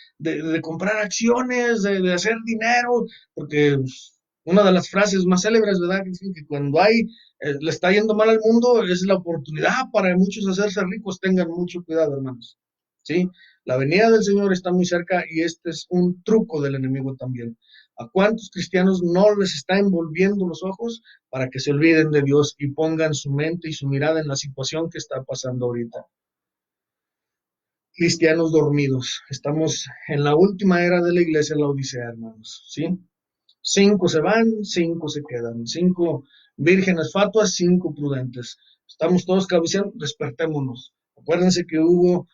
comprar acciones, de hacer dinero, porque pues, una de las frases más célebres, ¿verdad? Que dicen que cuando le está yendo mal al mundo, es la oportunidad para muchos hacerse ricos, tengan mucho cuidado, hermanos, ¿sí? La venida del Señor está muy cerca y este es un truco del enemigo también. ¿A cuántos cristianos no les está envolviendo los ojos para que se olviden de Dios y pongan su mente y su mirada en la situación que está pasando ahorita? Cristianos dormidos. Estamos en la última era de la iglesia, en la Odisea, hermanos, ¿sí? 5 se van, 5 se quedan. 5 vírgenes fatuas, 5 prudentes. Estamos todos cabeceando, despertémonos. Acuérdense que hubo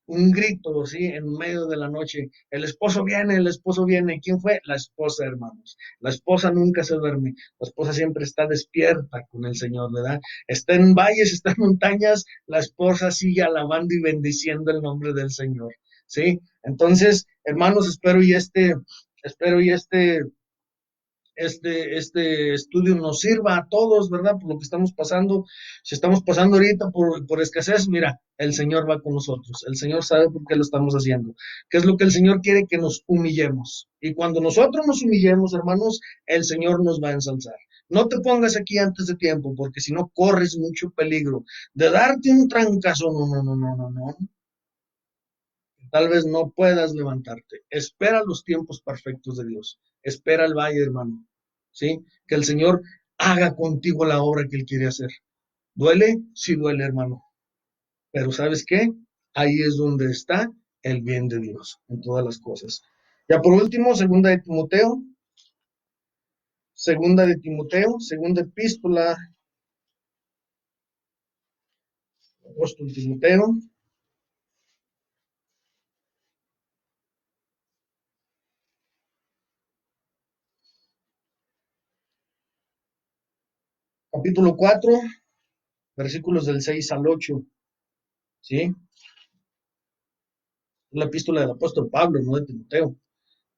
un grito, ¿sí? En medio de la noche. El esposo viene, el esposo viene. ¿Quién fue? La esposa, hermanos. La esposa nunca se duerme. La esposa siempre está despierta con el Señor, ¿verdad? Está en valles, está en montañas. La esposa sigue alabando y bendiciendo el nombre del Señor, ¿sí? Entonces, hermanos, espero y este este estudio nos sirva a todos, ¿verdad? Por lo que estamos pasando. Si estamos pasando ahorita por escasez, mira, el Señor va con nosotros. El Señor sabe por qué lo estamos haciendo. ¿Qué es lo que el Señor quiere? Que nos humillemos. Y cuando nosotros nos humillemos, hermanos, el Señor nos va a ensalzar. No te pongas aquí antes de tiempo, porque si no corres mucho peligro de darte un trancazo. No, no, no, no, no, no. Tal vez no puedas levantarte. Espera los tiempos perfectos de Dios. Espera el valle, hermano. ¿Sí? Que el Señor haga contigo la obra que Él quiere hacer. ¿Duele? Sí duele, hermano. Pero ¿sabes qué? Ahí es donde está el bien de Dios en todas las cosas. Ya por último, segunda epístola, apóstol Timoteo, capítulo 4, versículos del 6 al 8. ¿Sí? La epístola del apóstol Pablo, no de Timoteo.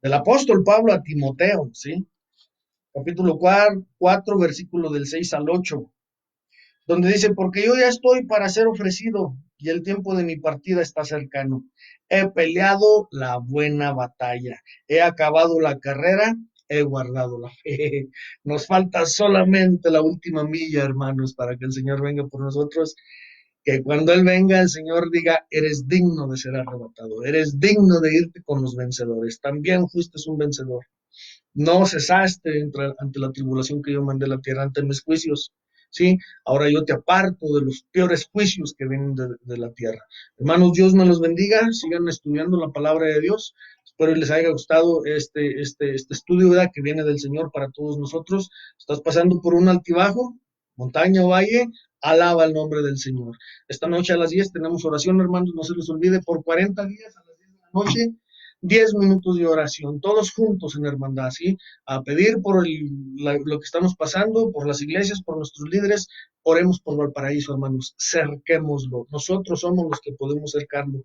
Del apóstol Pablo a Timoteo, ¿sí? Capítulo 4, versículo del 6 al 8, donde dice, porque yo ya estoy para ser ofrecido y el tiempo de mi partida está cercano. He peleado la buena batalla, he acabado la carrera, he guardado la fe. Nos falta solamente la última milla, hermanos, para que el Señor venga por nosotros, que cuando Él venga, el Señor diga, eres digno de ser arrebatado, eres digno de irte con los vencedores. También fuiste un vencedor. No cesaste ante la tribulación que yo mandé a la tierra, ante mis juicios. Sí, ahora yo te aparto de los peores juicios que vienen de la tierra. Hermanos, Dios me los bendiga, sigan estudiando la palabra de Dios. Espero les haya gustado este estudio, ¿verdad?, que viene del Señor para todos nosotros. Estás pasando por un altibajo, montaña o valle, alaba el nombre del Señor. Esta noche a las 10 tenemos oración, hermanos, no se les olvide, por 40 días a las 10 de la noche, 10 minutos de oración, todos juntos en hermandad, ¿sí? A pedir por lo que estamos pasando, por las iglesias, por nuestros líderes. Oremos por Valparaíso, hermanos, cerquémoslo. Nosotros somos los que podemos cercarlo.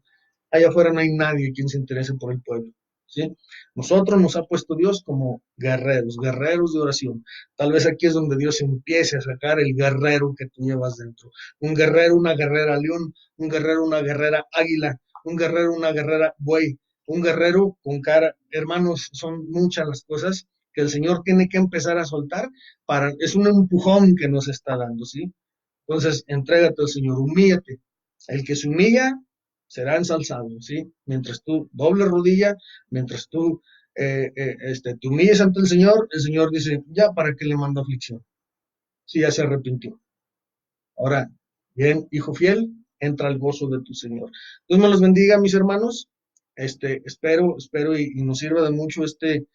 Allá afuera no hay nadie quien se interese por el pueblo, ¿sí? Nosotros nos ha puesto Dios como guerreros, guerreros de oración. Tal vez aquí es donde Dios empiece a sacar el guerrero que tú llevas dentro. Un guerrero, una guerrera león, un guerrero, una guerrera águila, un guerrero, una guerrera buey, un guerrero con cara. Hermanos, son muchas las cosas que el Señor tiene que empezar a soltar es un empujón que nos está dando, ¿sí? Entonces, entrégate al Señor, humíllate. El que se humilla será ensalzado, ¿sí? Mientras tú dobles rodilla, mientras tú te humilles ante el Señor dice, ya, ¿para qué le mando aflicción? Sí, ya se arrepintió. Ahora, bien, hijo fiel, entra al gozo de tu Señor. Dios me los bendiga, mis hermanos. Espero y nos sirva de mucho este,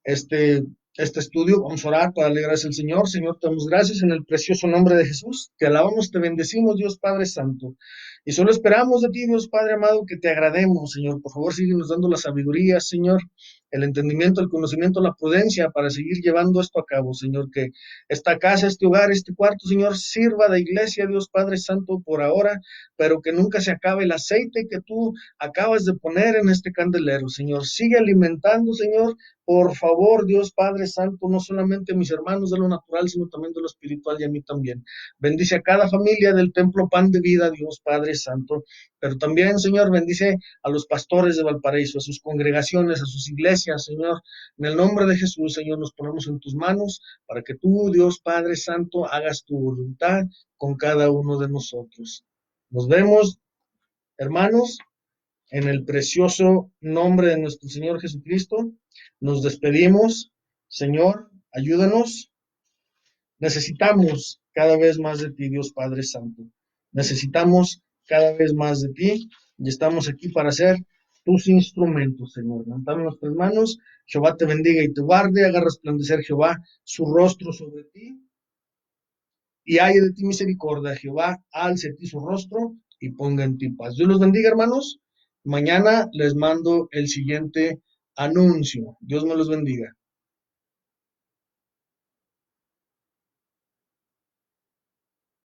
este estudio. Vamos a orar para darle gracias al Señor. Señor, te damos gracias en el precioso nombre de Jesús. Te alabamos, te bendecimos, Dios Padre Santo. Y solo esperamos de ti, Dios Padre amado, que te agrademos, Señor. Por favor, síguenos dando la sabiduría, Señor, el entendimiento, el conocimiento, la prudencia para seguir llevando esto a cabo, Señor. Que esta casa, este hogar, este cuarto, Señor, sirva de iglesia, Dios Padre Santo, por ahora, pero que nunca se acabe el aceite que tú acabas de poner en este candelero, Señor. Sigue alimentando, Señor, por favor, Dios Padre Santo, no solamente a mis hermanos de lo natural, sino también de lo espiritual y a mí también. Bendice a cada familia del Templo Pan de Vida, Dios Padre Santo. Pero también, Señor, bendice a los pastores de Valparaíso, a sus congregaciones, a sus iglesias, Señor. En el nombre de Jesús, Señor, nos ponemos en tus manos para que tú, Dios Padre Santo, hagas tu voluntad con cada uno de nosotros. Nos vemos, hermanos, en el precioso nombre de nuestro Señor Jesucristo. Nos despedimos. Señor, ayúdanos. Necesitamos cada vez más de ti, Dios Padre Santo. Necesitamos cada vez más de ti y estamos aquí para ser tus instrumentos, Señor. Levantamos nuestras manos. Jehová te bendiga y te guarde. Haga resplandecer Jehová su rostro sobre ti y haya de ti misericordia. Jehová alce de ti su rostro y ponga en ti paz. Dios los bendiga, hermanos. Mañana les mando el siguiente anuncio. Dios me los bendiga.